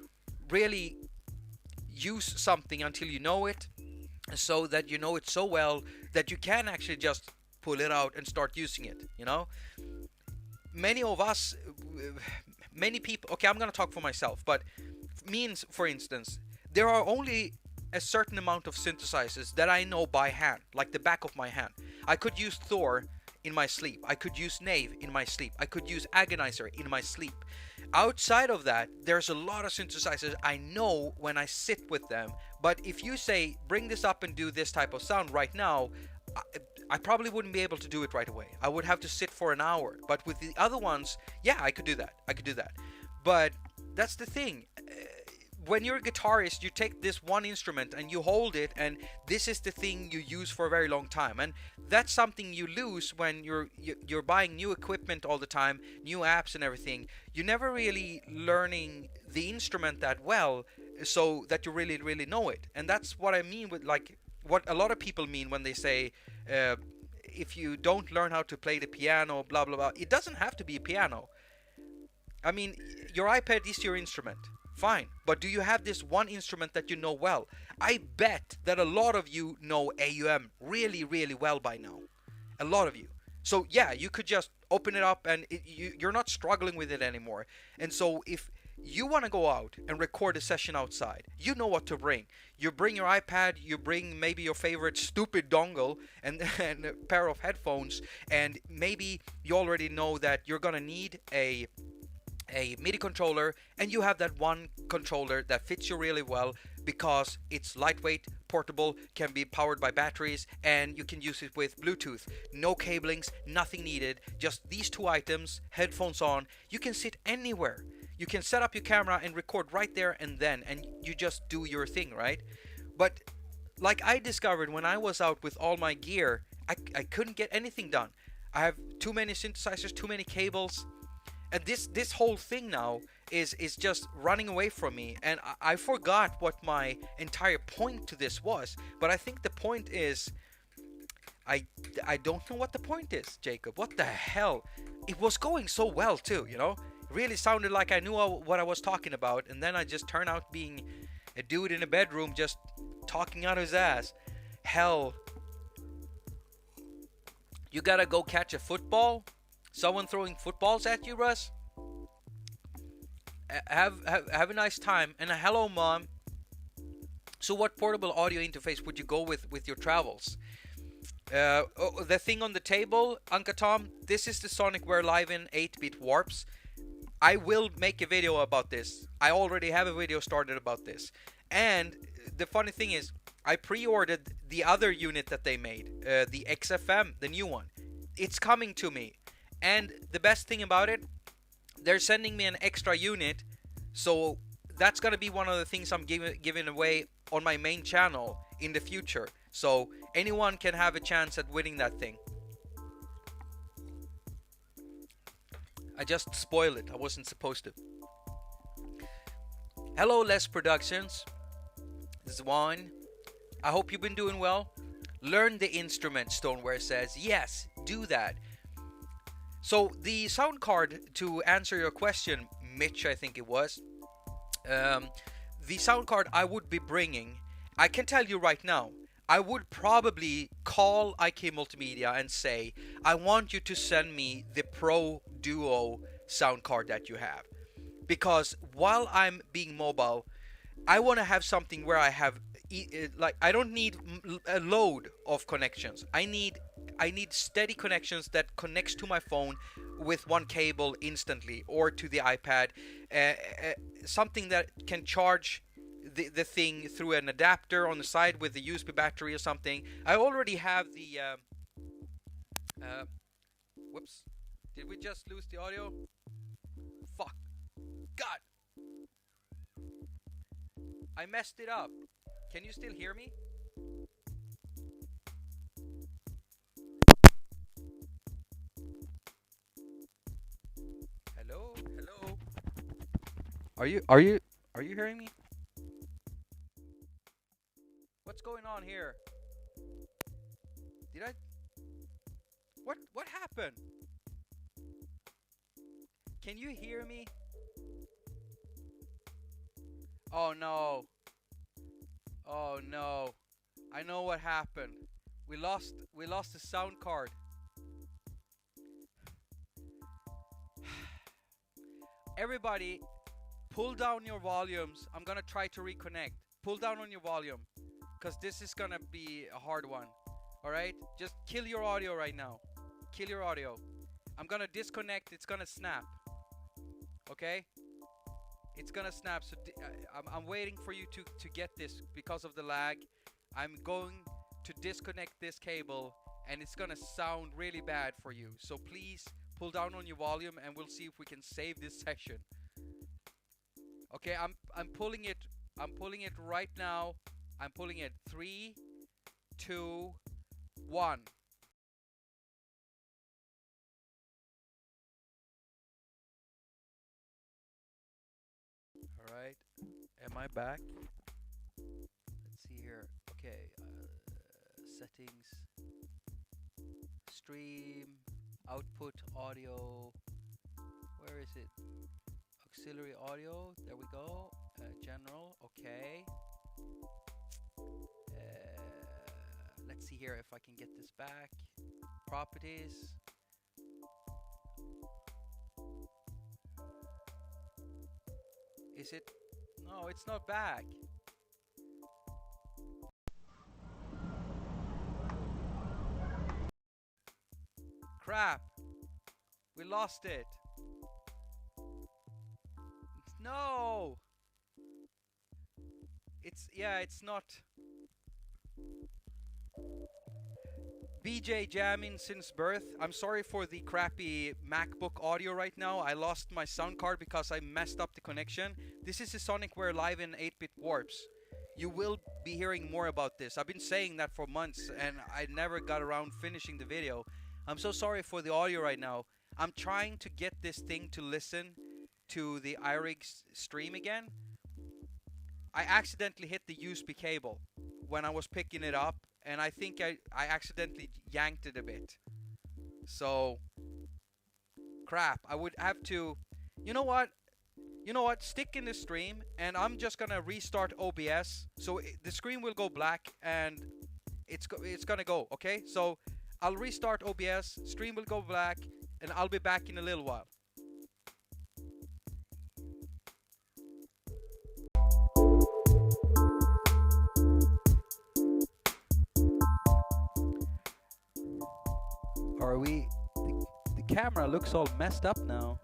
really use something until you know it, so that you know it so well that you can actually just pull it out and start using it, you know? Many of us, many people, okay, I'm gonna talk for myself, but means, for instance, there are only a certain amount of synthesizers that I know by hand, like the back of my hand. I could use Thor in my sleep. I could use Nave in my sleep. I could use Agonizer in my sleep. Outside of that, there's a lot of synthesizers I know when I sit with them. But if you say, bring this up and do this type of sound right now, I probably wouldn't be able to do it right away. I would have to sit for an hour. But with the other ones, yeah, I could do that. But that's the thing. When you're a guitarist, you take this one instrument and you hold it, and this is the thing you use for a very long time. And that's something you lose when you're buying new equipment all the time, new apps and everything. You're never really learning the instrument that well, so that you really know it. And that's what I mean with, like, what a lot of people mean when they say, if you don't learn how to play the piano, blah blah blah. It doesn't have to be a piano. I mean, your iPad is your instrument. Fine, but do you have this one instrument that you know well? I bet that a lot of you know AUM really well by now. A lot of you. So yeah, you could just open it up and you're not struggling with it anymore. And so if you want to go out and record a session outside, you know what to bring. You bring your iPad, you bring maybe your favorite stupid dongle and a pair of headphones, and maybe you already know that you're gonna need a MIDI controller, and you have that one controller that fits you really well because it's lightweight, portable, can be powered by batteries, and you can use it with Bluetooth. No cablings, nothing needed, just these two items, headphones on. You can sit anywhere. You can set up your camera and record right there and then, and you just do your thing, right? But like I discovered when I was out with all my gear, I couldn't get anything done. I have too many synthesizers, too many cables. And this whole thing now is just running away from me, and I forgot what my entire point to this was. But I think the point is, I don't know what the point is, Jacob. What the hell? It was going so well too, you know? It really sounded like I knew what I was talking about, and then I just turned out being a dude in a bedroom just talking out his ass. Hell. You gotta go catch a football? Someone throwing footballs at you, Russ? Have a nice time. And hello, Mom. So what portable audio interface would you go with your travels? The thing on the table, Uncle Tom, this is the Sonicware Live-In 8-bit warps. I will make a video about this. I already have a video started about this. And the funny thing is, I pre-ordered the other unit that they made, the XFM, the new one. It's coming to me. And the best thing about it, they're sending me an extra unit, so that's gonna be one of the things I'm giving away on my main channel in the future. So anyone can have a chance at winning that thing. I just spoiled it. I wasn't supposed to. Hello, Les Productions. This is Juan. I hope you've been doing well. Learn the instrument, Stoneware says. Yes, do that. So the sound card, to answer your question, Mitch, I think it was, the sound card I would be bringing, I can tell you right now, I would probably call IK Multimedia and say, I want you to send me the Pro Duo sound card that you have. Because while I'm being mobile, I want to have something where I have like I don't need a load of connections. I need steady connections that connects to my phone with one cable instantly, or to the iPad, uh, uh, something that can charge the thing through an adapter on the side with the USB battery or something. I already have the uh, whoops, did we just lose the audio? Fuck, God, I messed it up. Can you still hear me? Hello, hello. Are you hearing me? What's going on here? Did I what happened? Can you hear me? Oh no. Oh no. I know what happened. We lost the sound card. Everybody, pull down your volumes. I'm gonna try to reconnect. Pull down on your volume, because this is gonna be a hard one. Alright? Just kill your audio right now. Kill your audio. I'm gonna disconnect. It's gonna snap. Okay? It's gonna snap. So I'm waiting for you to get this because of the lag. I'm going to disconnect this cable, and it's gonna sound really bad for you. So please pull down on your volume, and we'll see if we can save this session. Okay, I'm pulling it. I'm pulling it right now. I'm pulling it. 3, 2, 1. All right. Am I back? Let's see here. Okay. Settings. Stream. Output audio. Where is it? Auxiliary audio. There we go. General. Okay. Let's see here if I can get this back. Properties. Is it? No, it's not back. Crap. We lost it. No. It's not. BJ jamming since birth. I'm sorry for the crappy MacBook audio right now. I lost my sound card because I messed up the connection. This is the Sonicware live in 8-bit warps. You will be hearing more about this. I've been saying that for months, and I never got around finishing the video. I'm so sorry for the audio right now. I'm trying to get this thing to listen to the iRig stream again. I accidentally hit the USB cable when I was picking it up, and I think I accidentally yanked it a bit. So, crap. I would have to... You know what? Stick in the stream, and I'm just gonna restart OBS. So the screen will go black, and it's gonna go, okay? So I'll restart OBS, stream will go black, and I'll be back in a little while. Are we... The camera looks all messed up now.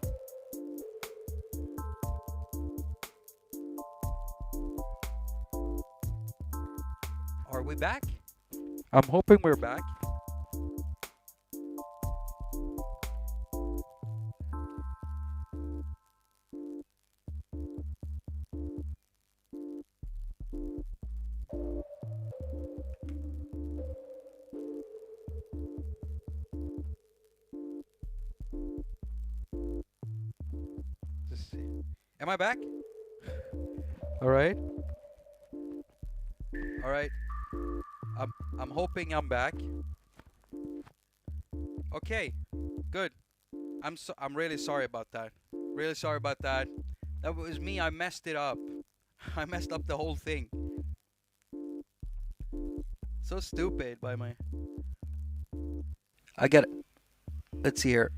Are we back? I'm hoping we're back. Just see. Am I back? All right. All right. I'm hoping I'm back. Okay. Good. I'm really sorry about that. Really sorry about that. That was me. I messed it up. I messed up the whole thing. So stupid by my... I got it. Let's see here.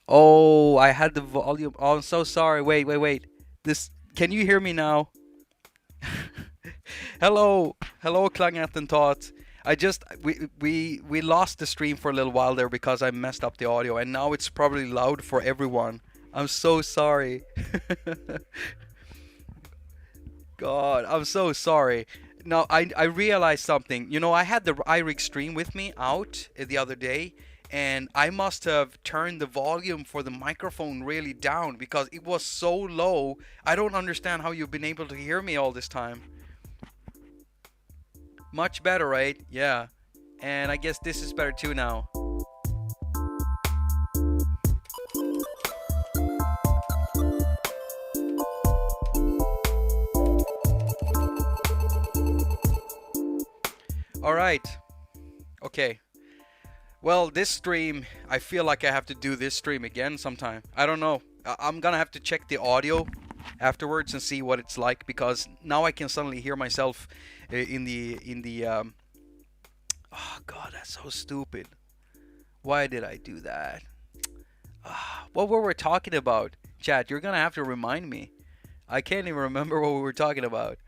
Oh, I had the volume. Oh, I'm so sorry. Wait. This... Can you hear me now? Hello, Klangattentat. We lost the stream for a little while there because I messed up the audio, and now it's probably loud for everyone. I'm so sorry. God, I'm so sorry. Now I realized something. You know, I had the iRig stream with me out the other day, and I must have turned the volume for the microphone really down because it was so low. I don't understand how you've been able to hear me all this time. Much better, right? Yeah. And I guess this is better too now. All right. Okay. Well, this stream, I feel like I have to do this stream again sometime. I don't know. I'm gonna have to check the audio afterwards and see what it's like, because now I can suddenly hear myself in the oh God, that's so stupid. Why did I do that? What were we talking about? Chat, you're gonna have to remind me. I can't even remember what we were talking about.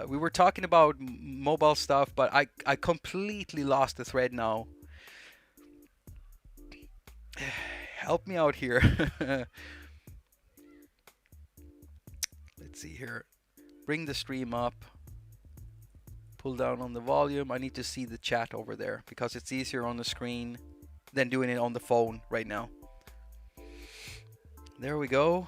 We were talking about mobile stuff, but I completely lost the thread now. Help me out here. Let's see here. Bring the stream up. Pull down on the volume. I need to see the chat over there because it's easier on the screen than doing it on the phone right now. There we go.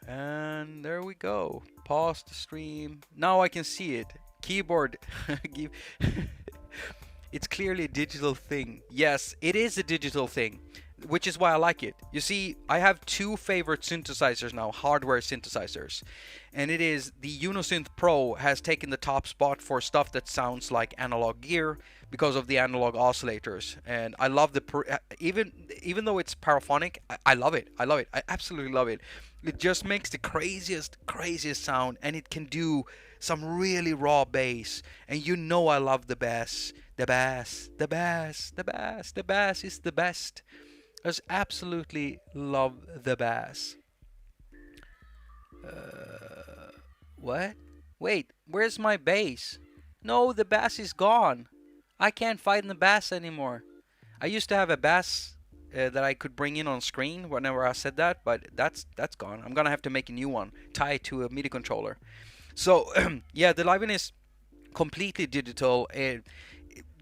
And there we go. Pause the stream. Now I can see it. Keyboard. It's clearly a digital thing. Yes, it is a digital thing, which is why I like it. You see, I have two favorite synthesizers now, hardware synthesizers. And it is the Unisynth Pro has taken the top spot for stuff that sounds like analog gear because of the analog oscillators. And I love the even though it's paraphonic, I love it. I love it. I absolutely love it. It just makes the craziest sound, and it can do some really raw bass. And you know I love the bass. The bass is the best. I just absolutely love the bass. What? Wait, where's my bass? No, the bass is gone. I can't find the bass anymore. I used to have a bass that I could bring in on screen whenever I said that, but that's gone. I'm gonna have to make a new one, tie it to a MIDI controller. So yeah, the Liven is completely digital.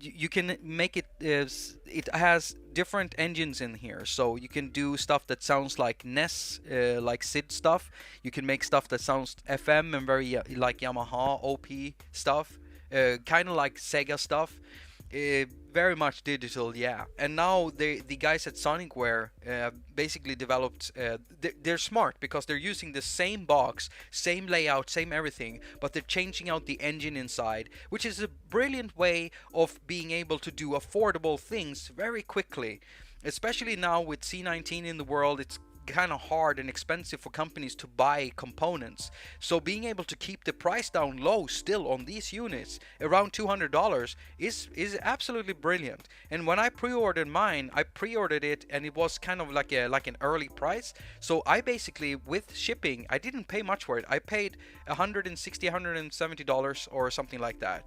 You can make it. It has different engines in here, so you can do stuff that sounds like NES, like SID stuff. You can make stuff that sounds FM and very like Yamaha OP stuff, kind of like Sega stuff. Very much digital, yeah. And now the guys at Sonicware basically developed. They're smart because they're using the same box, same layout, same everything, but they're changing out the engine inside, which is a brilliant way of being able to do affordable things very quickly. Especially now with C19 in the world, it's kind of hard and expensive for companies to buy components. So being able to keep the price down low still on these units, around $200, is absolutely brilliant. And when I pre-ordered mine, I pre-ordered it and it was kind of like an early price. So I basically, with shipping, I didn't pay much for it. I paid $160, $170 or something like that.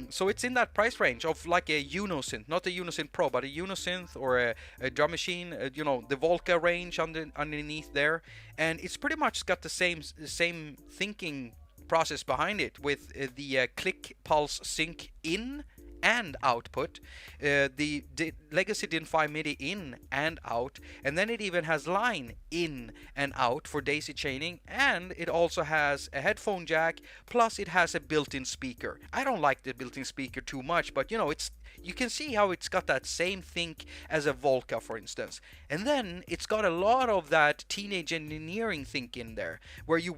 So it's in that price range of like a Unisynth, not a Unisynth Pro, but a Unisynth or a drum machine, you know, the Volca range underneath there. And it's pretty much got the same thinking process behind it with the click pulse sync in and output, the legacy DIN5 MIDI in and out, and then it even has line in and out for daisy chaining, and it also has a headphone jack, plus it has a built-in speaker. I don't like the built-in speaker too much, but you know, you can see how it's got that same think as a Volca, for instance. And then it's got a lot of that teenage engineering think in there, where you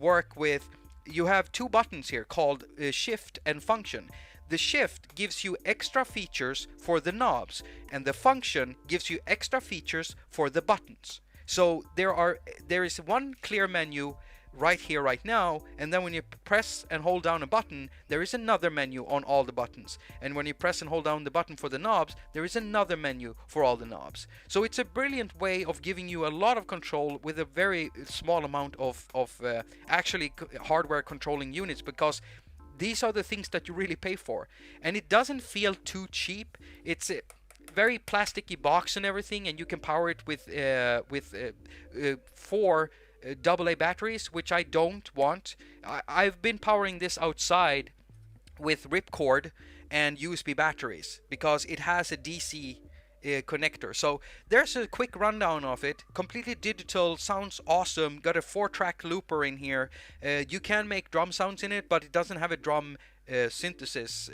have two buttons here called shift and function. The shift gives you extra features for the knobs, and the function gives you extra features for the buttons. So there is one clear menu right here right now, and then when you press and hold down a button, there is another menu on all the buttons, and when you press and hold down the button for the knobs, there is another menu for all the knobs. So it's a brilliant way of giving you a lot of control with a very small amount of actually hardware controlling units, because these are the things that you really pay for, and it doesn't feel too cheap. It's a very plasticky box and everything, and you can power it with 4 AA batteries, which I don't want. I've been powering this outside with ripcord and USB batteries because it has a DC connector. So there's a quick rundown of it. Completely digital, sounds awesome. Got a 4-track looper in here. You can make drum sounds in it, but it doesn't have a drum synthesis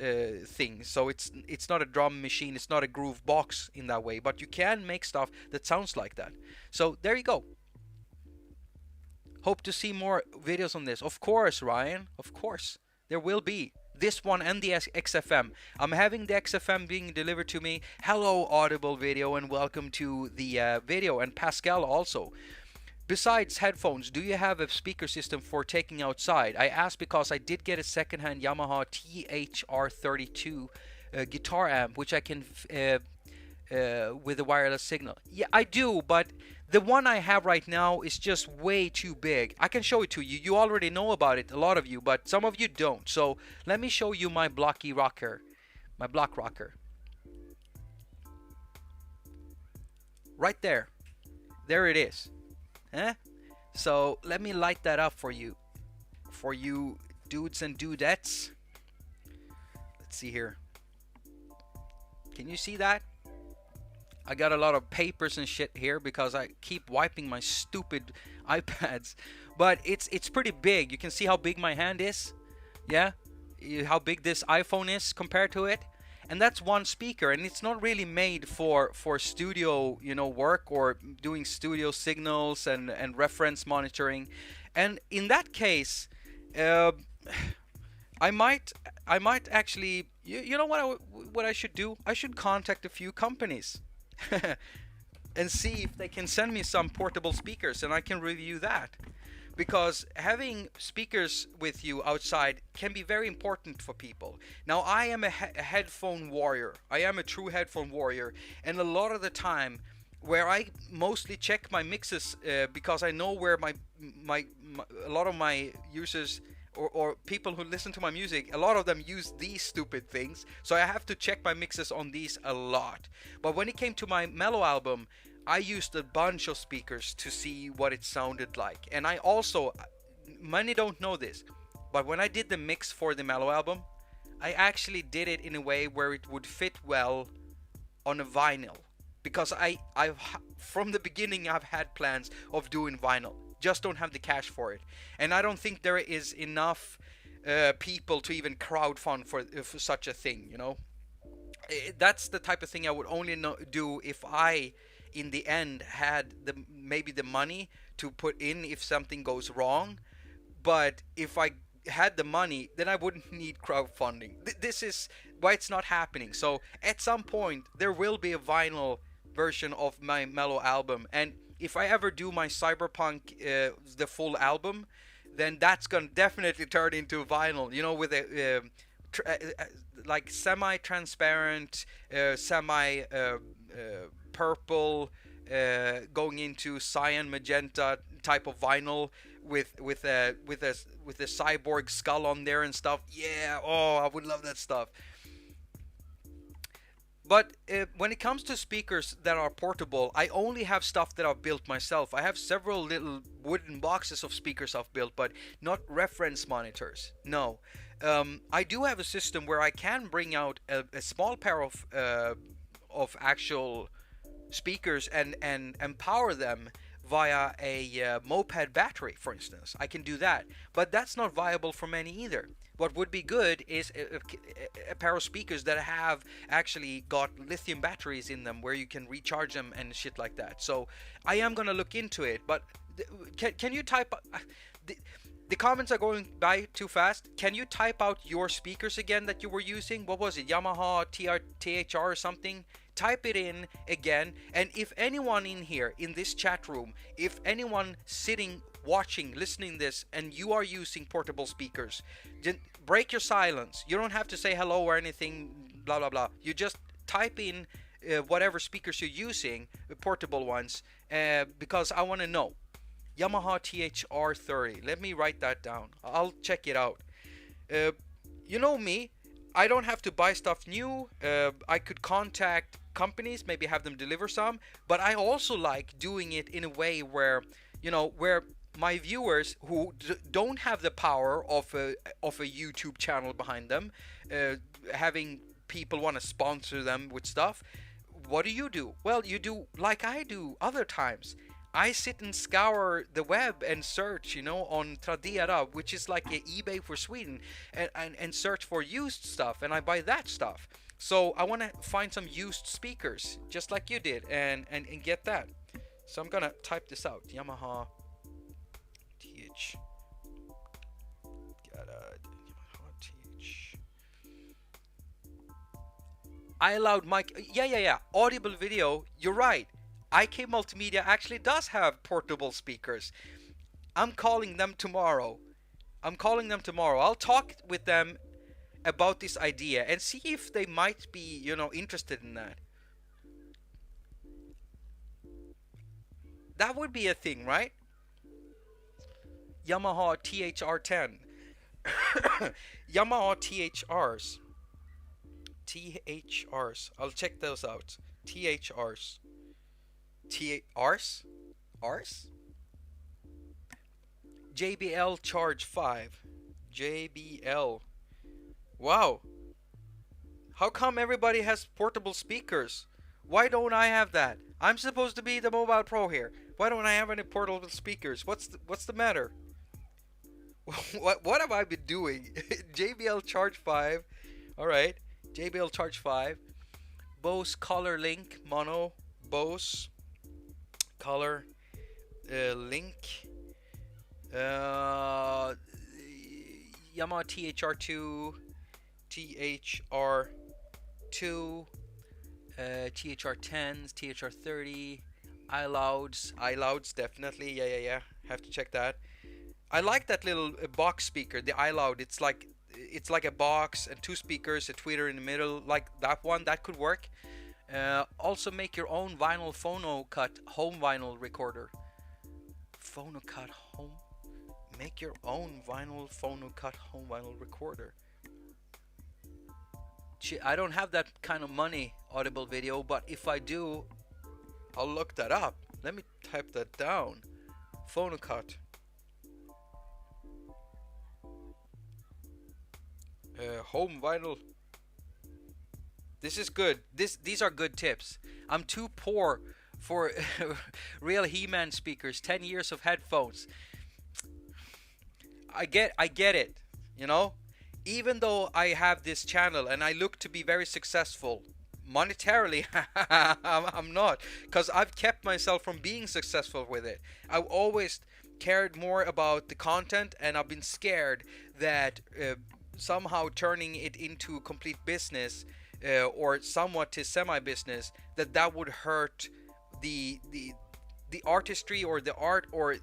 thing. So it's not a drum machine. It's not a groove box in that way. But you can make stuff that sounds like that. So there you go. Hope to see more videos on this. Of course, Ryan. Of course. There will be. This one and the XFM. I'm having the XFM being delivered to me. Hello, Audible Video, and welcome to the video. And Pascal also. Besides headphones, do you have a speaker system for taking outside? I asked because I did get a secondhand Yamaha THR32 guitar amp, which I can with a wireless signal. Yeah, I do, but the one I have right now is just way too big. I can show it to you. You already know about it, a lot of you, but some of you don't. So let me show you my blocky rocker, my block rocker. Right there. There it is. Eh? So let me light that up for you dudes and dudettes. Let's see here. Can you see that? I got a lot of papers and shit here because I keep wiping my stupid iPads. But it's pretty big. You can see how big my hand is. Yeah? How big this iPhone is compared to it. And that's one speaker, and it's not really made for studio, you know, work or doing studio signals and reference monitoring. And in that case, I might actually, you know what I should do? I should contact a few companies and see if they can send me some portable speakers, and I can review that. Because having speakers with you outside can be very important for people. Now, I am a headphone warrior. I am a true headphone warrior. And a lot of the time, where I mostly check my mixes, because I know where a lot of my users or people who listen to my music, a lot of them use these stupid things. So I have to check my mixes on these a lot. But when it came to my mellow album, I used a bunch of speakers to see what it sounded like. And I also, many don't know this, but when I did the mix for the mellow album, I actually did it in a way where it would fit well on a vinyl. Because I've from the beginning, I've had plans of doing vinyl. Just don't have the cash for it. And I don't think there is enough people to even crowdfund for such a thing, you know. That's the type of thing I would only do if I, in the end, had maybe the money to put in if something goes wrong. But if I had the money, then I wouldn't need crowdfunding. This is why it's not happening. So at some point there will be a vinyl version of my mellow album, and if I ever do my cyberpunk the full album, then that's gonna definitely turn into vinyl, you know, with a like semi-transparent, semi purple, going into cyan magenta type of vinyl with a cyborg skull on there and stuff. Yeah, oh, I would love that stuff. But when it comes to speakers that are portable, I only have stuff that I've built myself. I have several little wooden boxes of speakers I've built, but not reference monitors. No. I do have a system where I can bring out a small pair of actual speakers and power them via a moped battery, for instance. I can do that, but that's not viable for many either. What would be good is a pair of speakers that have actually got lithium batteries in them where you can recharge them and shit like that. So I am gonna look into it, but can you type the comments are going by too fast. Can you type out your speakers again that you were using? What was it? Yamaha THR or something? Type it in again. And if anyone in here, in this chat room, if anyone sitting watching, listening this, and you are using portable speakers, break your silence. You don't have to say hello or anything, blah blah blah. You just type in whatever speakers you're using, portable ones, because I want to know. Yamaha THR30. Let me write that down. I'll check it out. Uh, you know me, I don't have to buy stuff new. I could contact companies, maybe have them deliver some, but I also like doing it in a way where, where my viewers who don't have the power of a YouTube channel behind them, having people want to sponsor them with stuff. What do? Well, you do like I do other times. I sit and scour the web and search, on Tradera, which is like a eBay for Sweden, and search for used stuff, and I buy that stuff. So I want to find some used speakers, just like you did, and get that. So I'm gonna type this out. Yamaha TH. Yamaha TH. iLoud mic. Yeah. Audible video. You're right. IK Multimedia actually does have portable speakers. I'm calling them tomorrow. I'll talk with them about this idea and see if they might be, interested in that. That would be a thing, right? Yamaha THR10. Yamaha THRs. THRs. I'll check those out. THRs. THRs? Rs? JBL Charge 5. JBL. Wow. How come everybody has portable speakers? Why don't I have that? I'm supposed to be the mobile pro here. Why don't I have any portable speakers? What's the matter? What have I been doing? JBL Charge 5. Alright. JBL Charge 5. Bose Color Link Mono. Bose Color Link. Yamaha THR2. THR2. THR10s, THR30, iLouds definitely, yeah. Have to check that. I like that little box speaker, the iLoud. It's like a box and two speakers, a tweeter in the middle, like that one. That could work. Also, make your own vinyl phono-cut home vinyl recorder. Phono-cut home. Make your own vinyl phono-cut home vinyl recorder. I don't have that kind of money, Audible Video, but if I do, I'll look that up. Let me type that down. Phonocut. Home vinyl. This is good. These are good tips. I'm too poor for real He-Man speakers. 10 years of headphones. I get it. Even though I have this channel and I look to be very successful monetarily, I'm not, because I've kept myself from being successful with it. I've always cared more about the content, and I've been scared that somehow turning it into a complete business, or somewhat to semi-business, that would hurt the artistry or the art, or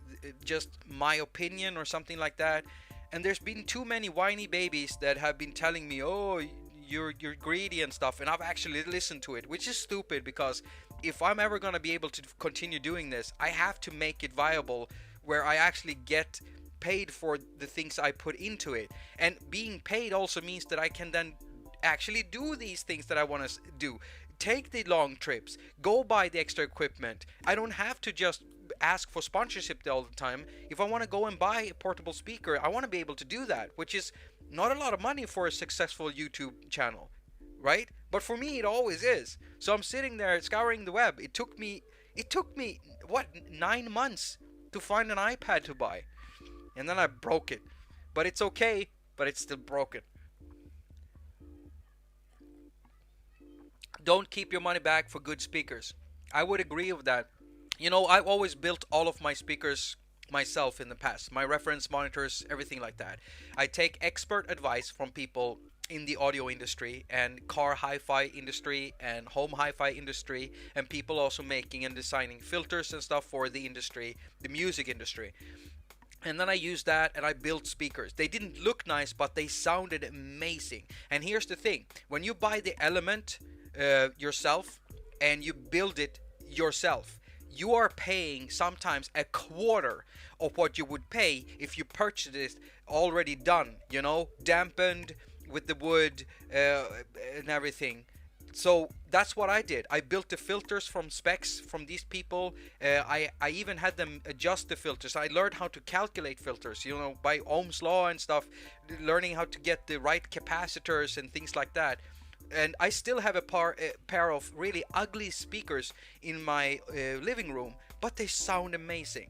just my opinion or something like that. And there's been too many whiny babies that have been telling me, oh, you're greedy and stuff, and I've actually listened to it, which is stupid, because if I'm ever going to be able to continue doing this, I have to make it viable where I actually get paid for the things I put into it. And being paid also means that I can then actually do these things that I want to do. Take the long trips, go buy the extra equipment. I don't have to just ask for sponsorship all the time. If I want to go and buy a portable speaker, I want to be able to do that, which is not a lot of money for a successful YouTube channel, right? But for me, it always is. So I'm sitting there scouring the web. It took me what, 9 months to find an iPad to buy, and then I broke it. But it's okay, but it's still broken. Don't keep your money back for good speakers. I would agree with that. I've always built all of my speakers myself in the past. My reference monitors, everything like that. I take expert advice from people in the audio industry and car hi-fi industry and home hi-fi industry, and people also making and designing filters and stuff for the industry, the music industry. And then I used that and I built speakers. They didn't look nice, but they sounded amazing. And here's the thing: when you buy the element yourself and you build it yourself, you are paying sometimes a quarter of what you would pay if you purchased it already done, you know, dampened with the wood and everything. So that's what I did. I built the filters from specs from these people. I even had them adjust the filters. I learned how to calculate filters, you know, by Ohm's law and stuff, learning how to get the right capacitors and things like that. And I still have a pair of really ugly speakers in my living room, but they sound amazing.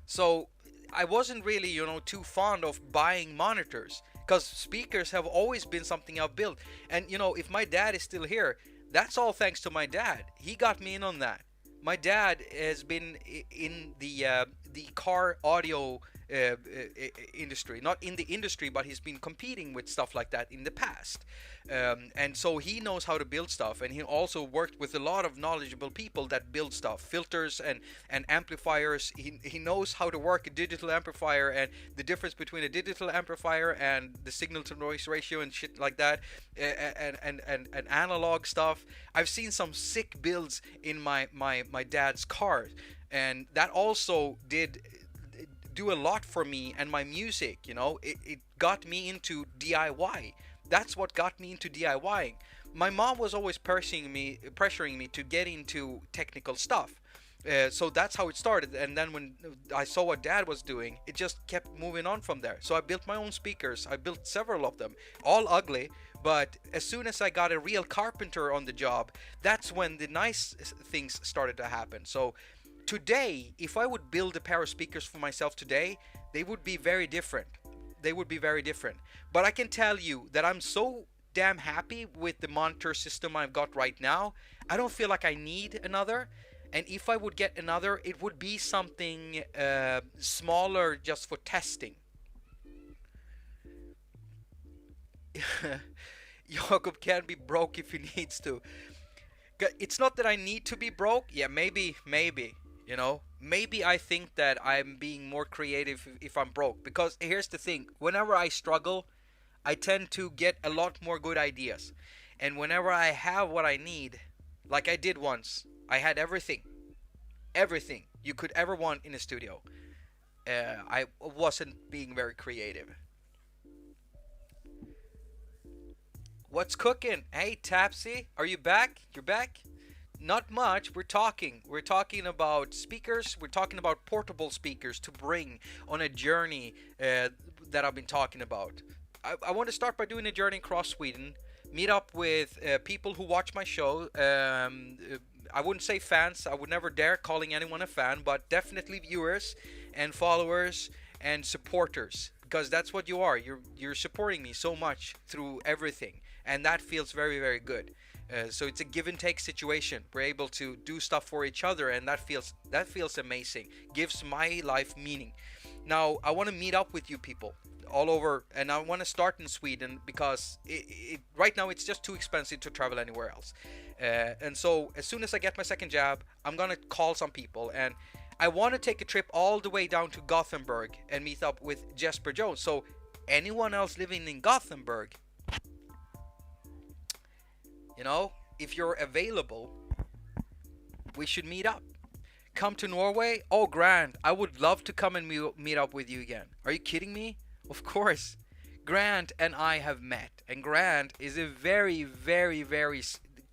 So I wasn't really, you know, too fond of buying monitors, because speakers have always been something I've built. And you know, if my dad is still here, that's all thanks to my dad. He got me in on that. My dad has been in the car audio industry, not in the industry, but he's been competing with stuff like that in the past. And so he knows how to build stuff, and he also worked with a lot of knowledgeable people that build stuff, filters and amplifiers. He knows how to work a digital amplifier and the difference between a digital amplifier and the signal to noise ratio and shit like that, and analog stuff. I've seen some sick builds in my dad's car, and that also did do a lot for me and my music. You know, it got me into DIY. That's what got me into DIYing. My mom was always pressuring me to get into technical stuff. So that's how it started. And then when I saw what dad was doing, it just kept moving on from there. So I built my own speakers. I built several of them, all ugly. But as soon as I got a real carpenter on the job, that's when the nice things started to happen. So today, if I would build a pair of speakers for myself today, they would be very different. They would be very different. But I can tell you that I'm so damn happy with the monitor system I've got right now. I don't feel like I need another. And if I would get another, it would be something smaller just for testing. Jakob can be broke if he needs to. It's not that I need to be broke. Yeah, maybe. You know, maybe I think that I'm being more creative if I'm broke. Because here's the thing. Whenever I struggle, I tend to get a lot more good ideas. And whenever I have what I need, like I did once, I had everything you could ever want in a studio. I wasn't being very creative. What's cooking? Hey, Tapsy, are you back? You're back? Not much. We're talking about speakers. We're talking about portable speakers to bring on a journey that I've been talking about. I want to start by doing a journey across Sweden, meet up with people who watch my show. I wouldn't say fans. I would never dare calling anyone a fan, but definitely viewers and followers and supporters, because that's what you are. You're supporting me so much through everything, and that feels very, very good. So it's a give and take situation. We're able to do stuff for each other, and that feels amazing. Gives my life meaning. Now I want to meet up with you people all over, and I want to start in Sweden because right now it's just too expensive to travel anywhere else. And so as soon as I get my second job, I'm gonna call some people, and I want to take a trip all the way down to Gothenburg and meet up with Jesper Jones. So anyone else living in Gothenburg, you know, if you're available, we should meet up. Come to Norway? Oh, grand. I would love to come and meet up with you again. Are you kidding me? Of course. Grant and I have met, and Grant is a very, very, very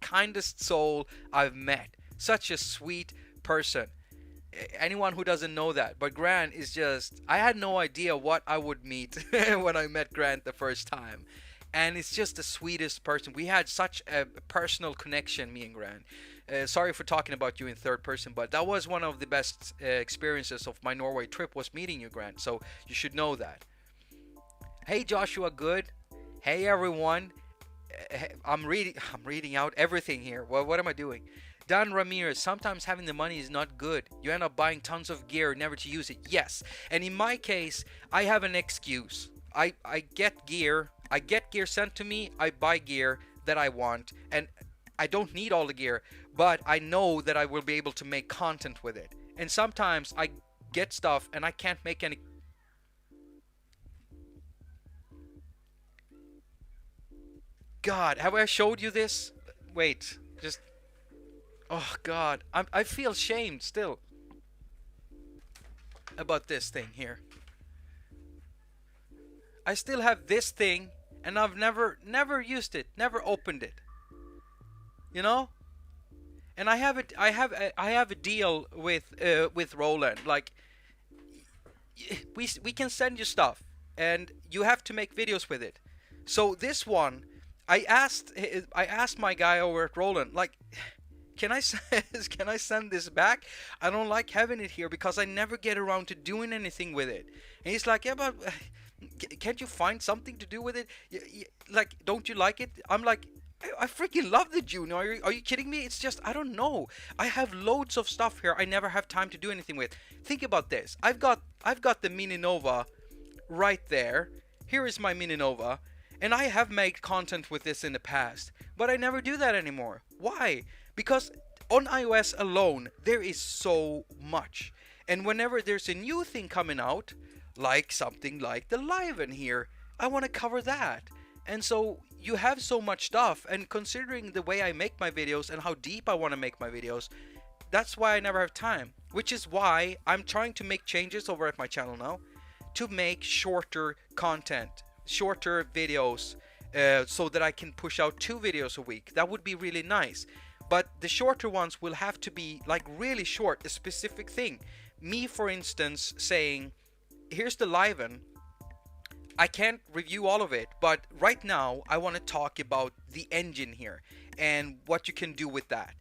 kindest soul I've met. Such a sweet person. Anyone who doesn't know that, but Grant is just, I had no idea what I would meet when I met Grant the first time. And it's just the sweetest person. We had such a personal connection, me and Grant. Sorry for talking about you in third person, but that was one of the best experiences of my Norway trip, was meeting you, Grant. So you should know that. Hey, Joshua Good. Hey, everyone. I'm reading out everything here. Well, what am I doing? Dan Ramirez, sometimes having the money is not good. You end up buying tons of gear never to use it. Yes. And in my case, I have an excuse. I get gear. I get gear sent to me. I buy gear that I want. And I don't need all the gear, but I know that I will be able to make content with it. And sometimes I get stuff and I can't make any. God, have I showed you this? Wait, just. Oh God, I feel shamed still about this thing here. I still have this thing, and I've never used it, never opened it. You know? And I have a deal with Roland. Like, we can send you stuff, and you have to make videos with it. So this one, I asked my guy over at Roland, like, can I can I send this back? I don't like having it here because I never get around to doing anything with it. And he's like, yeah, but can't you find something to do with it? Like, don't you like it? I'm like, I freaking love the Juno. Are you kidding me? It's just, I don't know. I have loads of stuff here I never have time to do anything with. Think about this. I've got the Mini Nova right there. Here is my Mini Nova. And I have made content with this in the past. But I never do that anymore. Why? Because on iOS alone, there is so much. And whenever there's a new thing coming out, like something like the Liven here, I want to cover that. And so you have so much stuff, and considering the way I make my videos and how deep I want to make my videos, that's why I never have time. Which is why I'm trying to make changes over at my channel now to make shorter content, shorter videos, so that I can push out 2 videos a week. That would be really nice. But the shorter ones will have to be like really short, a specific thing. Me, for instance, saying, here's the Liven. I can't review all of it, but right now I want to talk about the engine here and what you can do with that.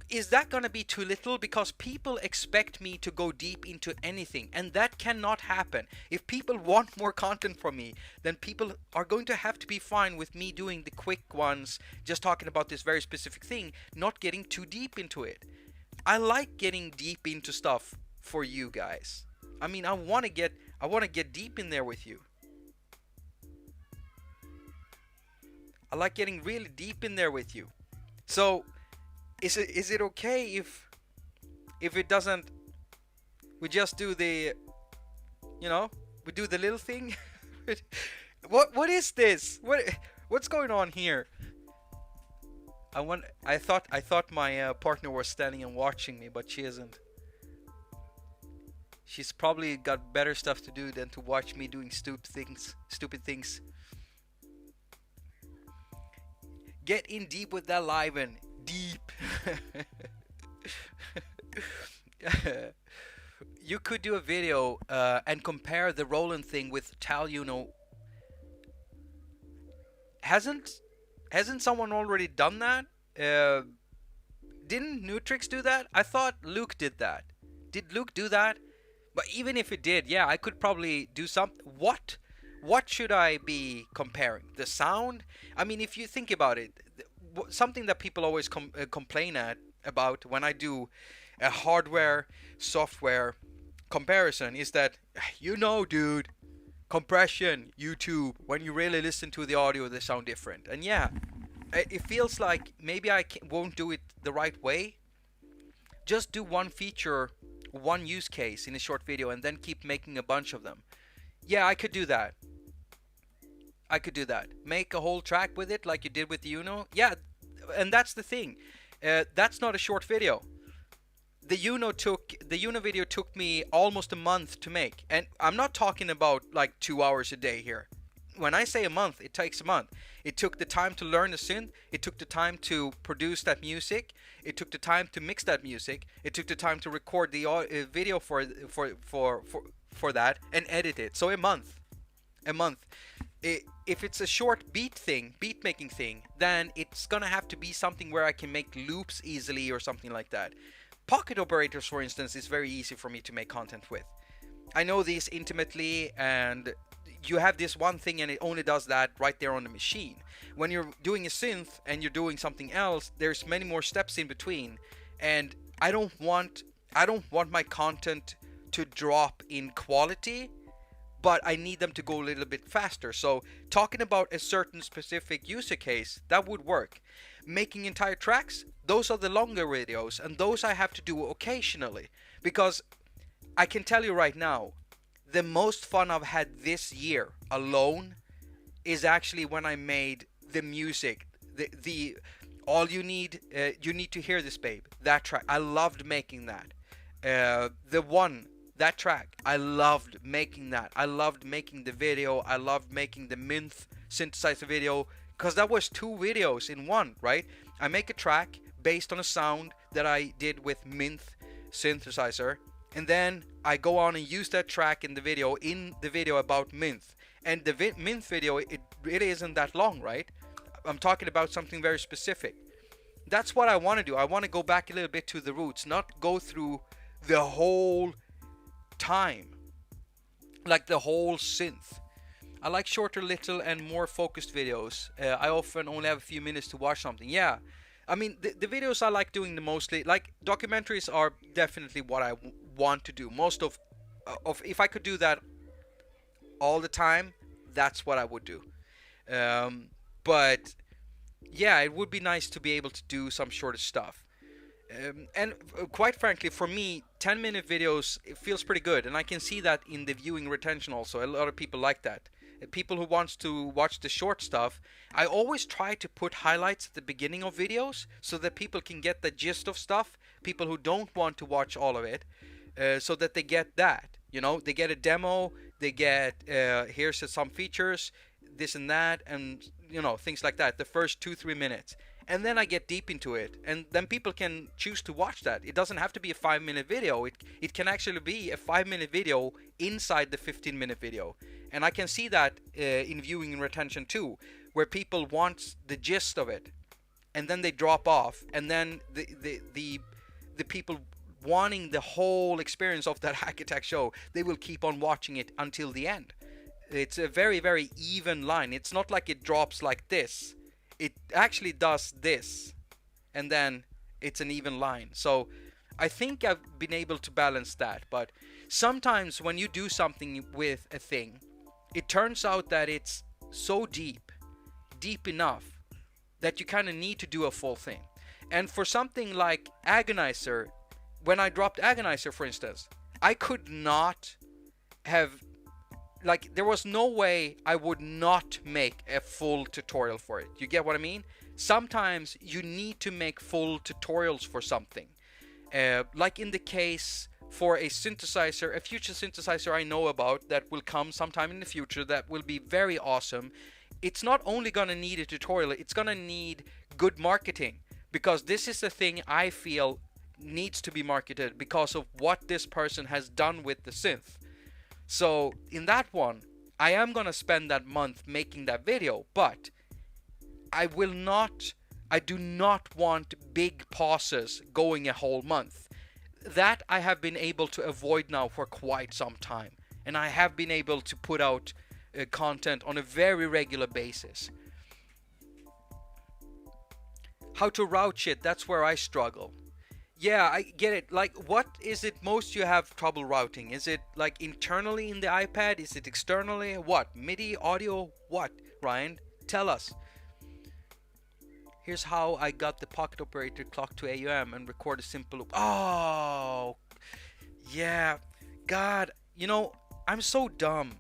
Is that going to be too little? Because people expect me to go deep into anything, and that cannot happen. If people want more content from me, then people are going to have to be fine with me doing the quick ones, just talking about this very specific thing, not getting too deep into it. I getting deep into stuff for you guys. I mean, I want to get deep in there with you. I like getting really deep in there with you. So is it okay if it doesn't, we just do the, we do the little thing? What is this? What's going on here? I thought my partner was standing and watching me, but she isn't. She's probably got better stuff to do than to watch me doing stupid things. Get in deep with that Liven. Deep. You could do a video and compare the Roland thing with Tal Uno. Hasn't someone already done that? Didn't Nutrix do that? I thought Luke did that. Did Luke do that? But even if it did, yeah, I could probably do something. What should I be comparing? The sound? I mean, if you think about it, something that people always complain about when I do a hardware software comparison is that, dude, compression, YouTube, when you really listen to the audio, they sound different. And yeah, it feels like maybe I won't do it the right way. Just do one feature, one use case in a short video, and then keep making a bunch of them. Yeah, I could do that. Make a whole track with it like you did with the Uno. Yeah, and that's the thing. That's not a short video. The Uno video took me almost a month to make. And I'm not talking about like 2 hours a day here. When I say a month, it takes a month. It took the time to learn the synth. It took the time to produce that music. It took the time to mix that music. It took the time to record the video for that and edit it. So a month. If it's a short beat making thing, then it's gonna have to be something where I can make loops easily or something like that. Pocket operators, for instance, is very easy for me to make content with. I know these intimately, and you have this one thing and it only does that right there on the machine. When you're doing a synth and you're doing something else, there's many more steps in between, and I don't want my content to drop in quality, but I need them to go a little bit faster. So talking about a certain specific user case, that would work. Making entire tracks, those are the longer videos, and those I have to do occasionally, because I can tell you right now, the most fun I've had this year alone is actually when I made the music. The all you need to hear this, babe. That track, I loved making that. That track, I loved making that. I loved making the video. I loved making the synth synthesizer video, because that was two videos in one, right? I make a track based on a sound that I did with Minth synthesizer, and then I go on and use that track in the video about Minth. And the Minth video, it really isn't that long, right? I'm talking about something very specific. That's what I want to do. I want to go back a little bit to the roots, not go through the whole time, like the whole synth. I like shorter, little, and more focused videos. I often only have a few minutes to watch something. Yeah, I mean, the videos I like doing the mostly, like documentaries, are definitely what I want to do. Most of if I could do that all the time, that's what I would do. But yeah, it would be nice to be able to do some shorter stuff. And quite frankly, for me, 10-minute videos, it feels pretty good, and I can see that in the viewing retention also. A lot of people like that. People who wants to watch the short stuff, I always try to put highlights at the beginning of videos so that people can get the gist of stuff. People who don't want to watch all of it, so that they get that. You know, they get a demo, they get here's some features, this and that, and you know, things like that. The first 2-3 minutes. And then I get deep into it, and then people can choose to watch that. It doesn't have to be a 5-minute video. It can actually be a 5-minute video inside the 15-minute video. And I can see that in viewing and retention too, where people want the gist of it, and then they drop off, and then the people wanting the whole experience of that Hack Attack show, they will keep on watching it until the end. It's a very, very even line. It's not like it drops like this. It actually does this, and then it's an even line. So I think I've been able to balance that. But sometimes when you do something with a thing, it turns out that it's so deep enough that you kind of need to do a full thing. And for something like Agonizer, when I dropped Agonizer, for instance, I could not have, like, there was no way I would not make a full tutorial for it. You get what I mean? Sometimes you need to make full tutorials for something. Like in the case for a synthesizer, a future synthesizer I know about that will come sometime in the future that will be very awesome. It's not only gonna need a tutorial, it's gonna need good marketing, because this is the thing I feel needs to be marketed because of what this person has done with the synth. So in that one, I am gonna spend that month making that video, but I do not want big pauses going a whole month. That I have been able to avoid now for quite some time, and I have been able to put out content on a very regular basis. How to route shit, that's where I struggle. Yeah, I get it. Like, what is it most you have trouble routing? Is it like internally in the iPad? Is it externally? What? MIDI, audio? What? Ryan, tell us. Here's how I got the pocket operator clock to AUM and record a simple loop. Oh, yeah. God, you know, I'm so dumb.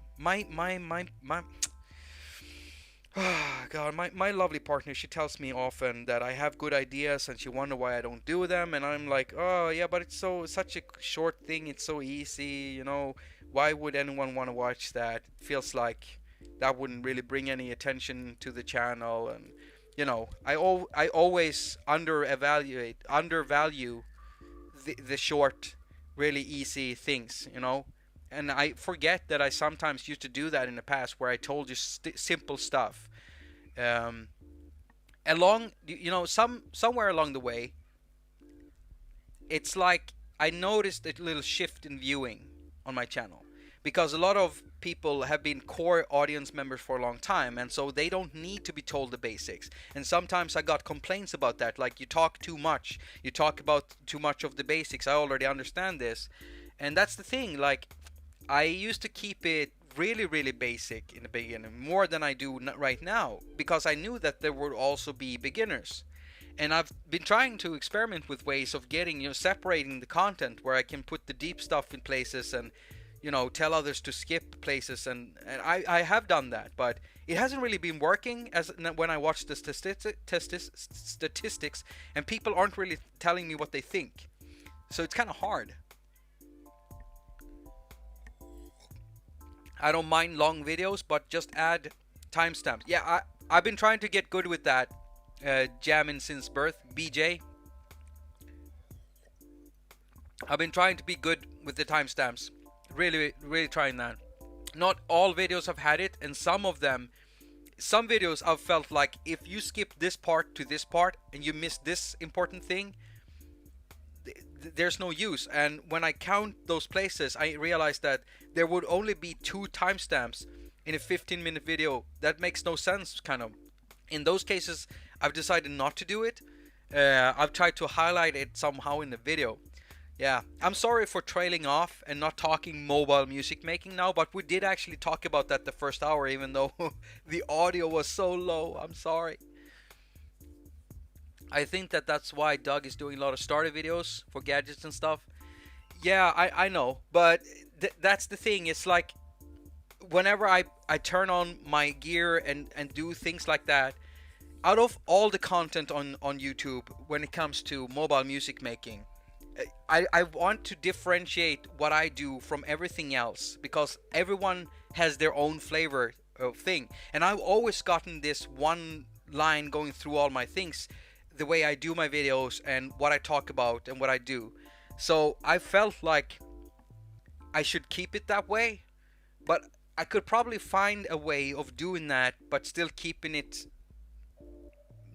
God, my lovely partner, she tells me often that I have good ideas and she wonder why I don't do them, and I'm like, oh yeah, but it's such a short thing, it's so easy, you know, why would anyone want to watch that? It feels like that wouldn't really bring any attention to the channel, and you know, I always undervalue the short, really easy things, you know. And I forget that I sometimes used to do that in the past, where I told you simple stuff. Somewhere along the way, it's like I noticed a little shift in viewing on my channel, because a lot of people have been core audience members for a long time, and so they don't need to be told the basics. And sometimes I got complaints about that, like, you talk too much, you talk about too much of the basics, I already understand this. And that's the thing, like, I used to keep it really, really basic in the beginning, more than I do right now, because I knew that there would also be beginners. And I've been trying to experiment with ways of getting, separating the content where I can put the deep stuff in places and, tell others to skip places. And I have done that, but it hasn't really been working as when I watch the statistics, and people aren't really telling me what they think. So it's kind of hard. I don't mind long videos, but just add timestamps. Yeah, I've been trying to get good with that. Jamming since birth, BJ. I've been trying to be good with the timestamps. Really, really trying that. Not all videos have had it, and some videos I've felt like if you skip this part to this part and you miss this important thing, there's no use. And when I count those places, I realized that there would only be 2 timestamps in a 15-minute video. That makes no sense, kind of. In those cases, I've decided not to do it. I've tried to highlight it somehow in the video. Yeah, I'm sorry for trailing off and not talking mobile music making now, but we did actually talk about that the first hour, even though the audio was so low. I'm sorry. I think that's why Doug is doing a lot of starter videos for gadgets and stuff. Yeah, I know, but that's the thing. It's like whenever I turn on my gear and do things like that, out of all the content on YouTube when it comes to mobile music making, I want to differentiate what I do from everything else, because everyone has their own flavor of thing. And I've always gotten this one line going through all my things, the way I do my videos and what I talk about and what I do. So I felt like I should keep it that way, but I could probably find a way of doing that but still keeping it,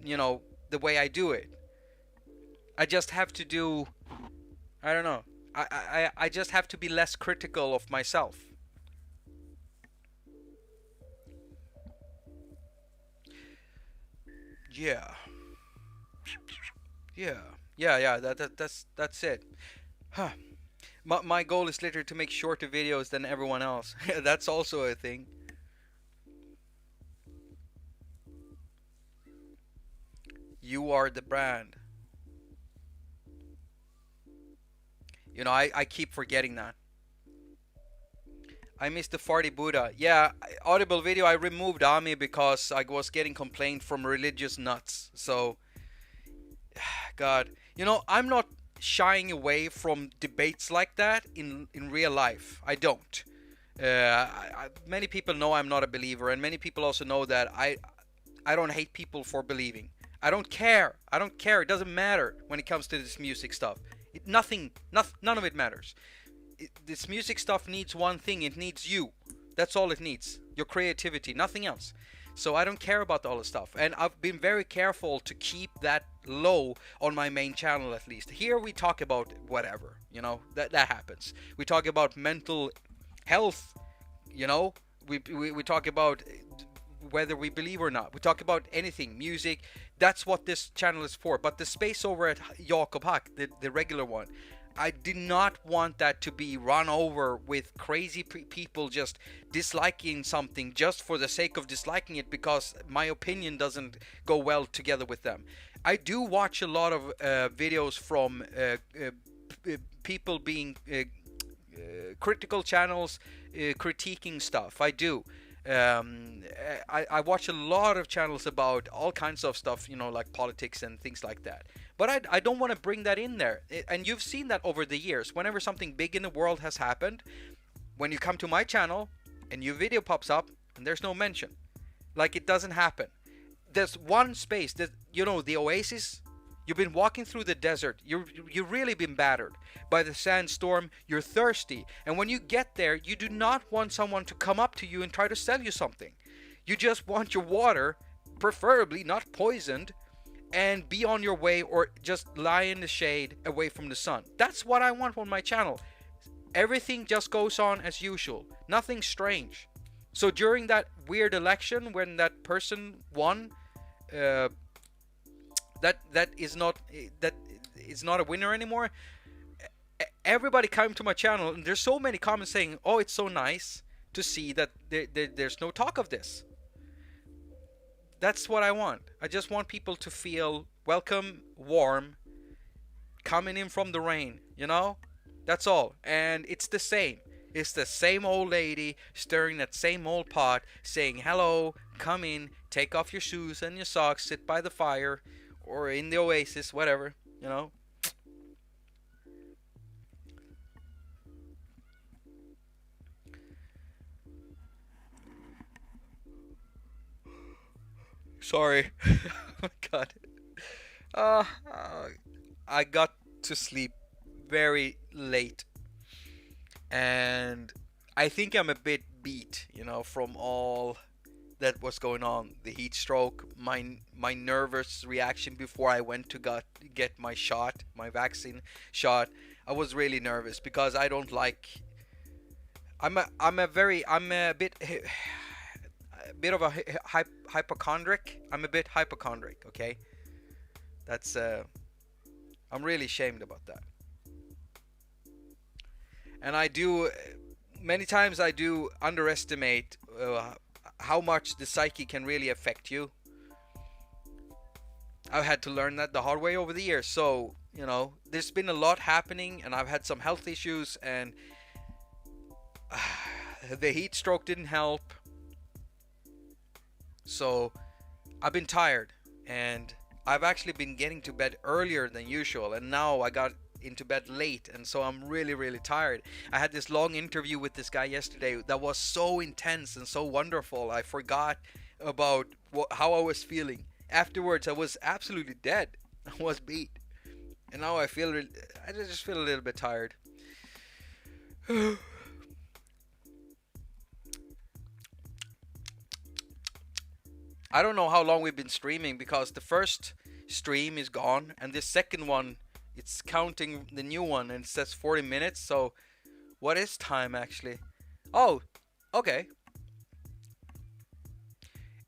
the way I do it. I just have to do, I don't know, I just have to be less critical of myself. Yeah. Yeah, that's it. Huh. My goal is literally to make shorter videos than everyone else. That's also a thing. You are the brand. I keep forgetting that. I missed the farty Buddha. Yeah, Audible video, I removed Ami because I was getting complaint from religious nuts. So, God. I'm not shying away from debates like that in real life. I don't. Many people know I'm not a believer, and many people also know that I don't hate people for believing. I don't care. It doesn't matter when it comes to this music stuff. None of it matters. This music stuff needs one thing. It needs you. That's all it needs. Your creativity, nothing else. So I don't care about all the stuff. And I've been very careful to keep that low on my main channel, at least. Here we talk about whatever, that happens. We talk about mental health, we talk about whether we believe or not. We talk about anything, music. That's what this channel is for. But the space over at Jakob Haq, the regular one, I did not want that to be run over with crazy people just disliking something just for the sake of disliking it because my opinion doesn't go well together with them. I do watch a lot of videos from people being critical channels, critiquing stuff. I do. I watch a lot of channels about all kinds of stuff, like politics and things like that. But I don't want to bring that in there. And you've seen that over the years. Whenever something big in the world has happened, when you come to my channel, a new video pops up and there's no mention. Like it doesn't happen. There's one space that, the oasis. You've been walking through the desert. You've really been battered by the sandstorm. You're thirsty. And when you get there, you do not want someone to come up to you and try to sell you something. You just want your water, preferably not poisoned, and be on your way or just lie in the shade away from the sun. That's what I want on my channel. Everything just goes on as usual. Nothing strange. So during that weird election when that person won, that is not a winner anymore. Everybody came to my channel and there's so many comments saying, "Oh, it's so nice to see that there's no talk of this." That's what I want. I just want people to feel welcome, warm, coming in from the rain, you know? That's all. And it's the same. It's the same old lady stirring that same old pot, saying, hello, come in, take off your shoes and your socks, sit by the fire, or in the oasis, whatever, you know? Sorry. Oh my God. Uh, uh, I got to sleep very late, and I think I'm a bit beat, from all that was going on. The heat stroke, my nervous reaction before I went to get my shot, my vaccine shot. I was really nervous because I don't like. I'm a bit a bit of a hypochondriac. I'm a bit hypochondriac. Okay, that's I'm really ashamed about that. And I do many times I do underestimate how much the psyche can really affect you. I've had to learn that the hard way over the years. So, there's been a lot happening, and I've had some health issues, and the heat stroke didn't help. So, I've been tired, and I've actually been getting to bed earlier than usual, and now I got into bed late, and so I'm really, really tired. I had this long interview with this guy yesterday that was so intense and so wonderful. I forgot about how I was feeling. Afterwards, I was absolutely dead. I was beat, and now I just feel a little bit tired. I don't know how long we've been streaming because the first stream is gone, and this second one, it's counting the new one, and it says 40 minutes. So what is time actually? Oh, okay.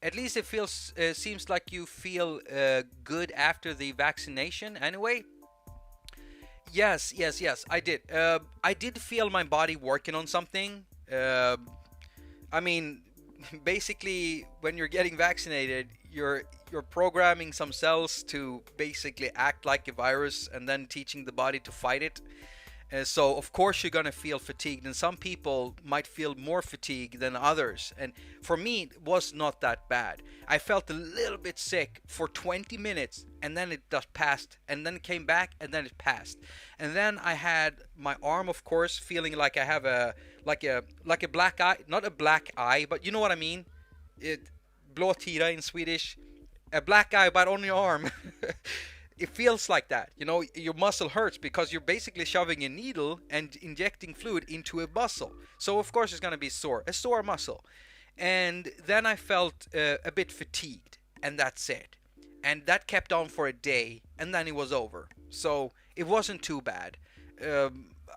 At least it feels seems like you feel good after the vaccination. Anyway, yes, yes, yes. I did. I did feel my body working on something. I mean, basically, when you're getting vaccinated, you're programming some cells to basically act like a virus, and then teaching the body to fight it. So of course you're gonna feel fatigued, and some people might feel more fatigue than others. And for me, it was not that bad. I felt a little bit sick for 20 minutes, and then it just passed, and then it came back, and then it passed. And then I had my arm, of course, feeling like I have a black eye, not a black eye, but you know what I mean. It blå tira in Swedish, a black eye, but on your arm. It feels like that. Your muscle hurts because you're basically shoving a needle and injecting fluid into a muscle. So of course it's going to be sore, a sore muscle. And then I felt a bit fatigued, and that's it. And that kept on for a day, and then it was over. So it wasn't too bad.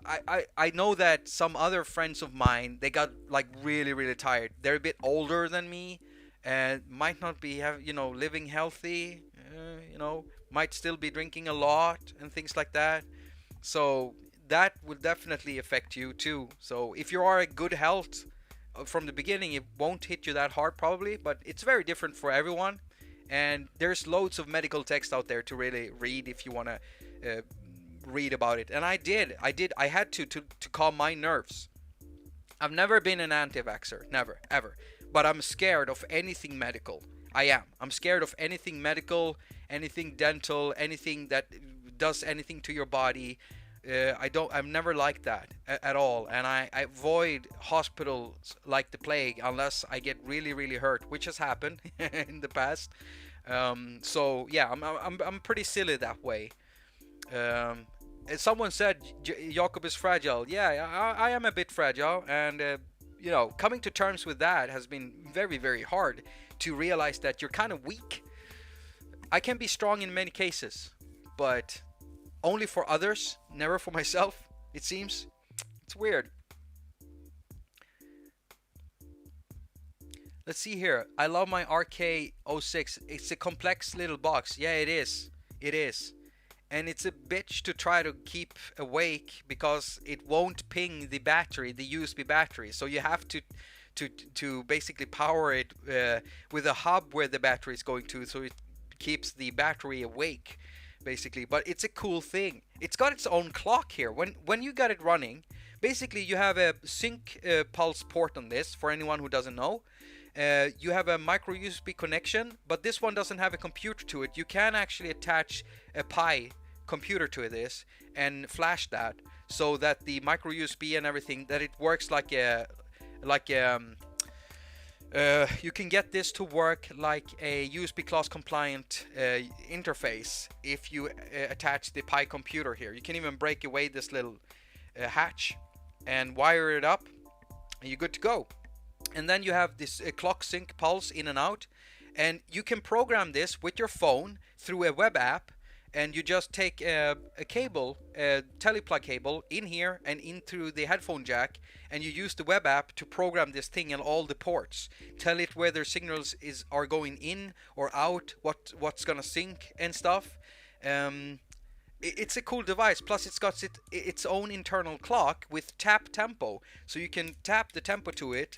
I know that some other friends of mine, they got like really, really tired. They're a bit older than me, and might not be living healthy, might still be drinking a lot and things like that. So that will definitely affect you too. So if you are in good health from the beginning, it won't hit you that hard probably, but it's very different for everyone. And there's loads of medical text out there to really read if you want to read about it. And I had to calm my nerves. I've never been an anti-vaxxer, never, ever. But I'm scared of anything medical. I am. I'm scared of anything medical, anything dental, anything that does anything to your body. I'm never like that at all. And I avoid hospitals like the plague unless I get really, really hurt, which has happened in the past. So yeah, I'm pretty silly that way. Someone said Jakob is fragile. Yeah, I am a bit fragile, and coming to terms with that has been very, very hard to realize that you're kind of weak. I can be strong in many cases, but only for others, never for myself, it seems. It's weird. Let's see here. I love my RK06. It's a complex little box. Yeah, it is. It is. And it's a bitch to try to keep awake because it won't ping the battery, the USB battery. So you have to basically power it with a hub where the battery is going to, so it keeps the battery awake basically. But it's a cool thing. It's got its own clock here. When you got it running, basically you have a sync pulse port on this, for anyone who doesn't know. You have a micro USB connection, but this one doesn't have a computer to it. You can actually attach a Pi computer to this and flash that, so that the micro USB and everything, that it works like a you can get this to work like a USB class compliant interface if you attach the Pi computer here. You can even break away this little hatch and wire it up, and you're good to go. And then you have this clock sync pulse in and out, and you can program this with your phone through a web app. And you just take a cable, a teleplug cable, in here and in through the headphone jack, and you use the web app to program this thing and all the ports. Tell it whether signals are going in or out, what's gonna sync and stuff. It's a cool device. Plus, it's got its own internal clock with tap tempo, so you can tap the tempo to it,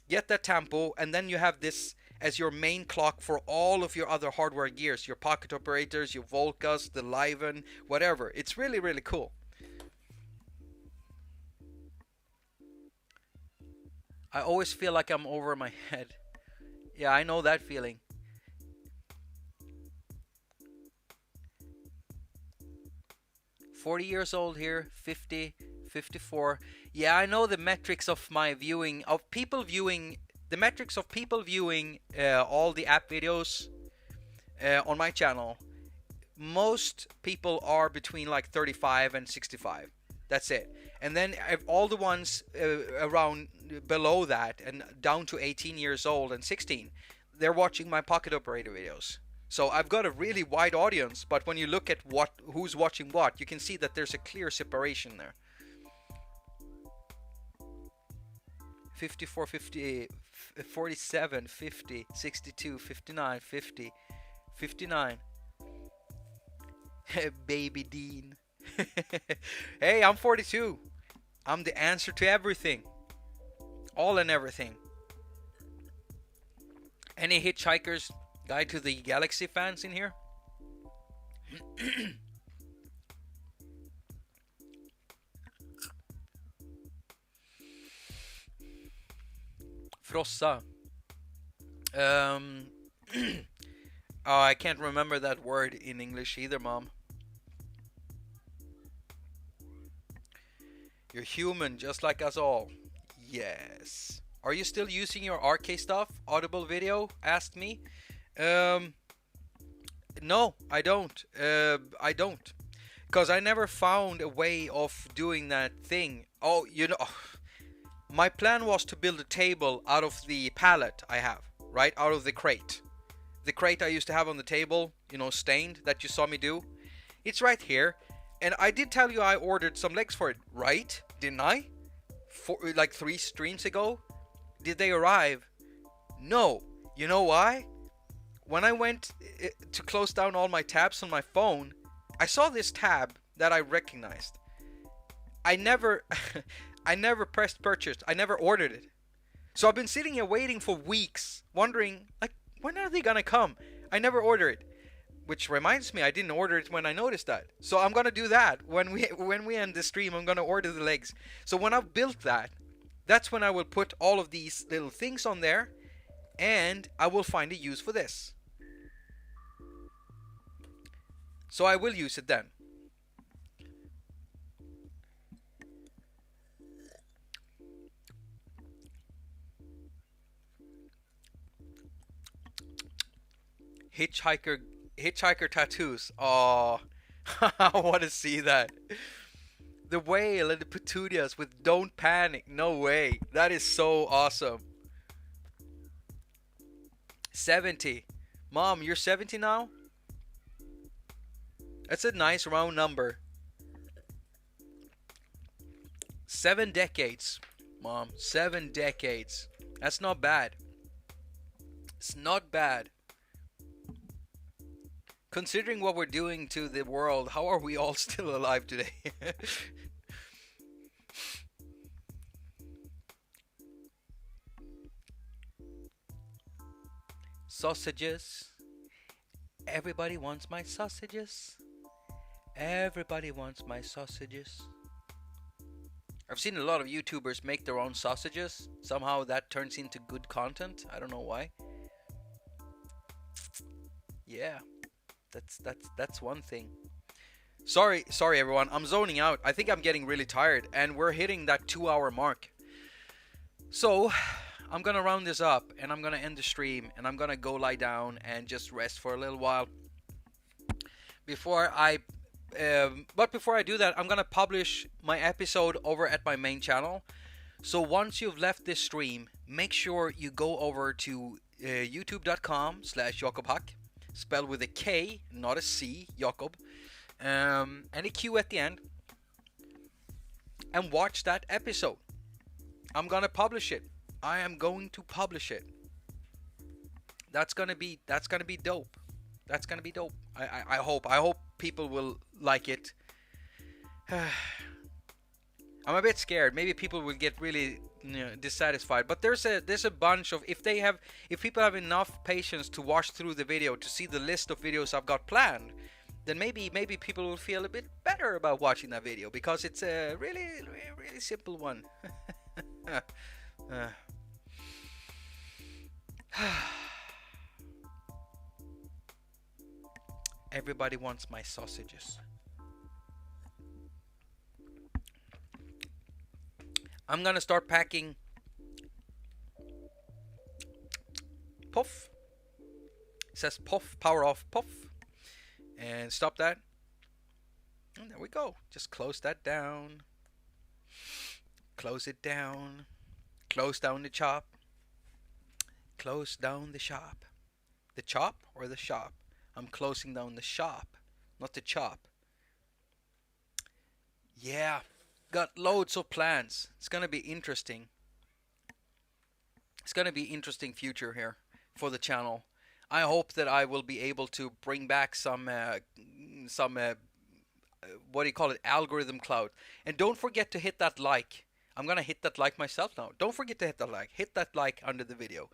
get that tempo, and then you have this as your main clock for all of your other hardware gears, your pocket operators, your Volcas, the Liven, whatever. It's really, really cool. I always feel like I'm over my head. Yeah, I know that feeling. 40 years old here, 50, 54. Yeah, I know the metrics of my viewing, of people viewing, the metrics of people viewing all the app videos on my channel. Most people are between like 35 and 65. That's it. And then all the ones around below that and down to 18 years old and 16, they're watching my pocket operator videos. So I've got a really wide audience, but when you look at who's watching what, you can see that there's a clear separation there. 54, 50, 47, 50, 62, 59, 50, 59. Baby Dean. Hey, I'm 42. I'm the answer to everything. All and everything. Any Hitchhiker's Guide to the Galaxy fans in here? Frossa. Oh, I can't remember that word in English either, Mom. You're human, just like us all. Yes. Are you still using your RK stuff? Audible Video asked me. No, I don't. I don't. Because I never found a way of doing that thing. Oh, you know, my plan was to build a table out of the pallet I have, right? Out of the crate. The crate I used to have on the table, you know, stained, that you saw me do. It's right here. And I did tell you I ordered some legs for it, right? Didn't I? Like 3 streams ago? Did they arrive? No. You know why? When I went to close down all my tabs on my phone, I saw this tab that I recognized. I never I never pressed purchase. I never ordered it. So I've been sitting here waiting for weeks, wondering, like, when are they gonna come? I never order it. Which reminds me, I didn't order it when I noticed that. So I'm gonna do that when we end the stream. I'm gonna order the legs. So when I've built that, that's when I will put all of these little things on there, and I will find a use for this. So I will use it then. Hitchhiker tattoos. Oh, I want to see that. The whale and the petunias with "Don't Panic." No way. That is so awesome. 70. Mom, you're 70 now? That's a nice round number. 7 decades, Mom. 7 decades. That's not bad. It's not bad. Considering what we're doing to the world, how are we all still alive today? sausages. Everybody wants my sausages. Everybody wants my sausages. I've seen a lot of YouTubers make their own sausages. Somehow that turns into good content. I don't know why. Yeah, that's one thing. Sorry everyone. I'm zoning out. I think I'm getting really tired, and we're hitting that 2-hour mark. So I'm gonna round this up, and I'm gonna end the stream, and I'm gonna go lie down and just rest for a little while. But before I do that, I'm gonna publish my episode over at my main channel. So once you've left this stream, make sure you go over to youtube.com/Jakob Haq, spelled with a K, not a C, Jakob, and a Q at the end, and watch that episode. I'm gonna publish it. I am going to publish it. That's gonna be dope. That's gonna be dope. I hope people will like it. I'm a bit scared. Maybe people will get really dissatisfied. But there's a bunch of if people have enough patience to watch through the video to see the list of videos I've got planned, then maybe people will feel a bit better about watching that video, because it's a really simple one. Everybody wants my sausages. I'm gonna start packing. Puff. It says puff, power off, puff. And stop that. And there we go. Just close that down. Close it down. Close down the chop. Close down the shop. The chop or the shop? I'm closing down the shop, not the chop. Yeah, got loads of plans. It's gonna be interesting. It's gonna be interesting future here for the channel. I hope that I will be able to bring back some what do you call it, algorithm cloud. And don't forget to hit that like. I'm gonna hit that like myself now. Don't forget to hit that like. Hit that like under the video.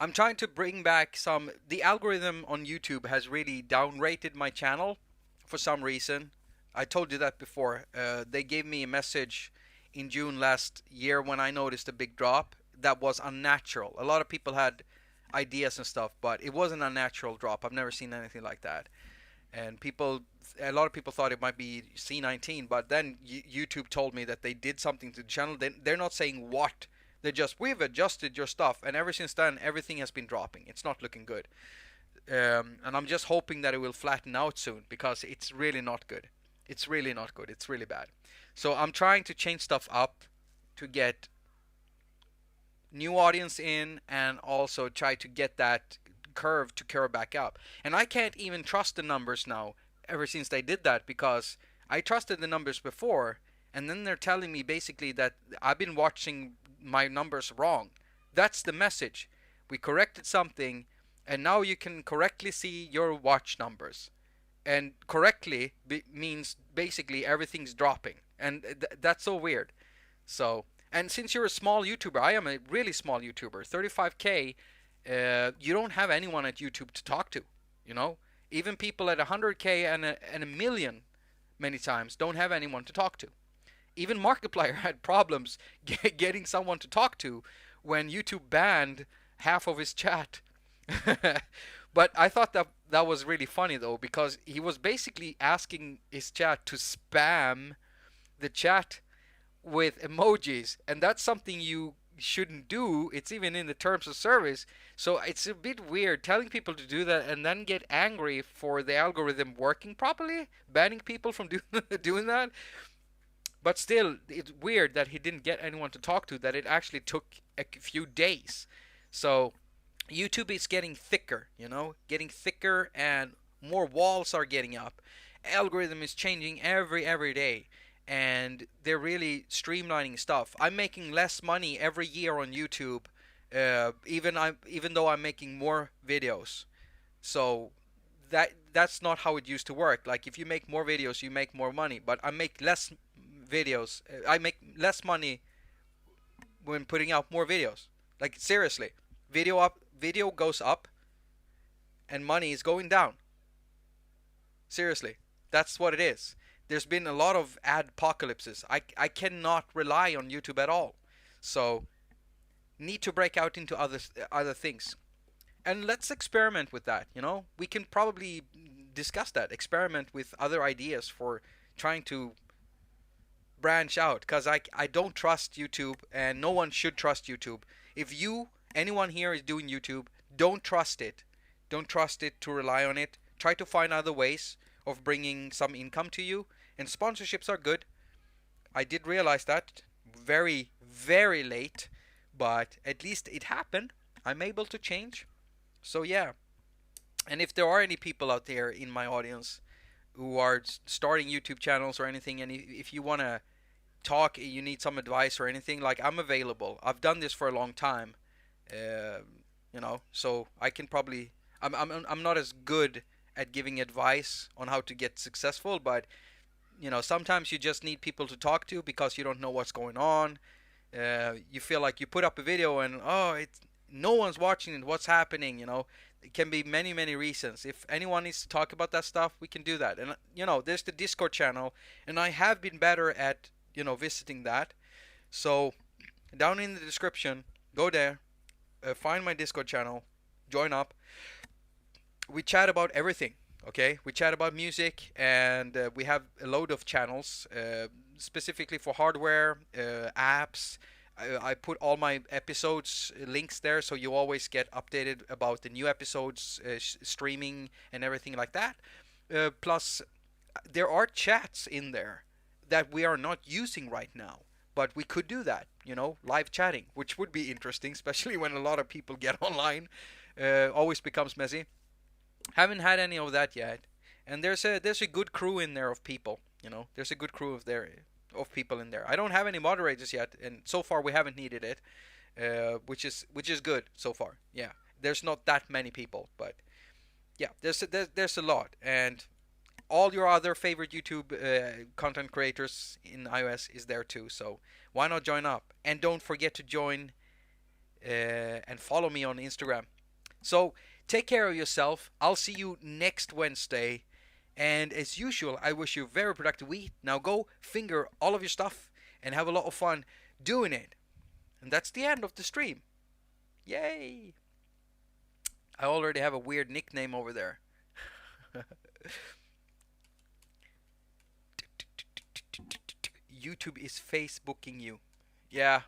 I'm trying to bring back some. The algorithm on YouTube has really downrated my channel for some reason. I told you that before. They gave me a message in June last year when I noticed a big drop that was unnatural. A lot of people had ideas and stuff, but it was an unnatural drop. I've never seen anything like that. And a lot of people thought it might be C19, but then YouTube told me that they did something to the channel. They're not saying what. They just, we've adjusted your stuff, and ever since then, everything has been dropping. It's not looking good. And I'm just hoping that it will flatten out soon, because it's really not good. It's really not good. It's really bad. So I'm trying to change stuff up to get new audience in, and also try to get that curve to curve back up. And I can't even trust the numbers now, ever since they did that, because I trusted the numbers before, and then they're telling me basically that I've been watching my numbers wrong. That's the message. We corrected something, and now you can correctly see your watch numbers. And correctly means basically everything's dropping, and that's so weird. So, and since you're a small YouTuber, I am a really small YouTuber, 35k. You don't have anyone at YouTube to talk to, you know. Even people at 100k and a million many times don't have anyone to talk to. Even Markiplier had problems getting someone to talk to when YouTube banned half of his chat. But I thought that was really funny, though, because he was basically asking his chat to spam the chat with emojis, and that's something you shouldn't do. It's even in the terms of service. So it's a bit weird telling people to do that and then get angry for the algorithm working properly, banning people from doing that. But still, it's weird that he didn't get anyone to talk to, that it actually took a few days. So YouTube is getting thicker, you know, getting thicker, and more walls are getting up. Algorithm is changing every day, and they're really streamlining stuff. I'm making less money every year on YouTube, even though I'm making more videos. So that's not how it used to work. Like, if you make more videos, you make more money, but I make less I make less money when putting out more videos. Like, seriously, Video goes up and money is going down. Seriously, that's what it is. There's been a lot of ad apocalypses. I cannot rely on YouTube at all. So need to break out into other things. And let's experiment with that, you know? We can probably discuss that, experiment with other ideas for trying to branch out, because I don't trust YouTube, and no one should trust YouTube. If anyone here is doing YouTube, don't trust it. Don't trust it to rely on it. Try to find other ways of bringing some income to you, and sponsorships are good. I did realize that very, very late, but at least it happened. I'm able to change. So yeah, and if there are any people out there in my audience who are starting YouTube channels or anything, and if you want to talk, you need some advice or anything, like, I'm available. I've done this for a long time, uh, so I can probably. I'm not as good at giving advice on how to get successful, but sometimes you just need people to talk to because you don't know what's going on. You feel like you put up a video and, oh, it's no one's watching it. What's happening? It can be many, many reasons. If anyone needs to talk about that stuff, we can do that. And there's the Discord channel, and I have been better at visiting that. So down in the description, go there, find my Discord channel, join up. We chat about everything. Okay, we chat about music, and we have a load of channels specifically for hardware, apps. I put all my episodes links there, so you always get updated about the new episodes, streaming, and everything like that. Plus, there are chats in there that we are not using right now, but we could do that. Live chatting, which would be interesting, especially when a lot of people get online. Always becomes messy. Haven't had any of that yet, and there's a good crew in there of people. There's a good crew of people in there. I don't have any moderators yet, and so far we haven't needed it, which is good so far. Yeah, there's not that many people, but yeah, there's a lot, and all your other favorite YouTube content creators in iOS is there too. So why not join up? And don't forget to join and follow me on Instagram. So take care of yourself. I'll see you next Wednesday. And as usual, I wish you a very productive week. Now go finger all of your stuff and have a lot of fun doing it. And that's the end of the stream. Yay! I already have a weird nickname over there. YouTube is Facebooking you. Yeah,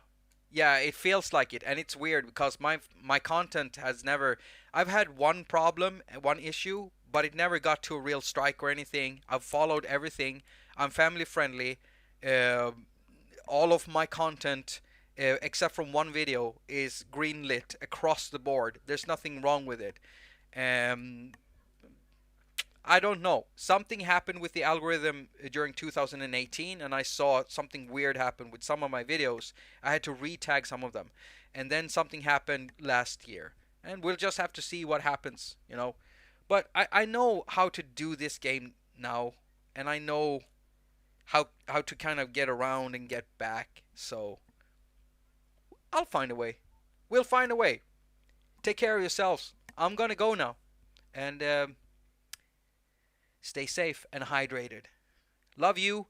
yeah, it feels like it, and it's weird because my content has never. I've had one problem, one issue, but it never got to a real strike or anything. I've followed everything. I'm family friendly. Uh, all of my content, except from one video, is greenlit across the board. There's nothing wrong with it. Um, I don't know. Something happened with the algorithm during 2018, and I saw something weird happen with some of my videos. I had to re-tag some of them. And then something happened last year. And we'll just have to see what happens. But I know how to do this game now, and I know how to kind of get around and get back. So I'll find a way. We'll find a way. Take care of yourselves. I'm gonna go now. And stay safe and hydrated. Love you.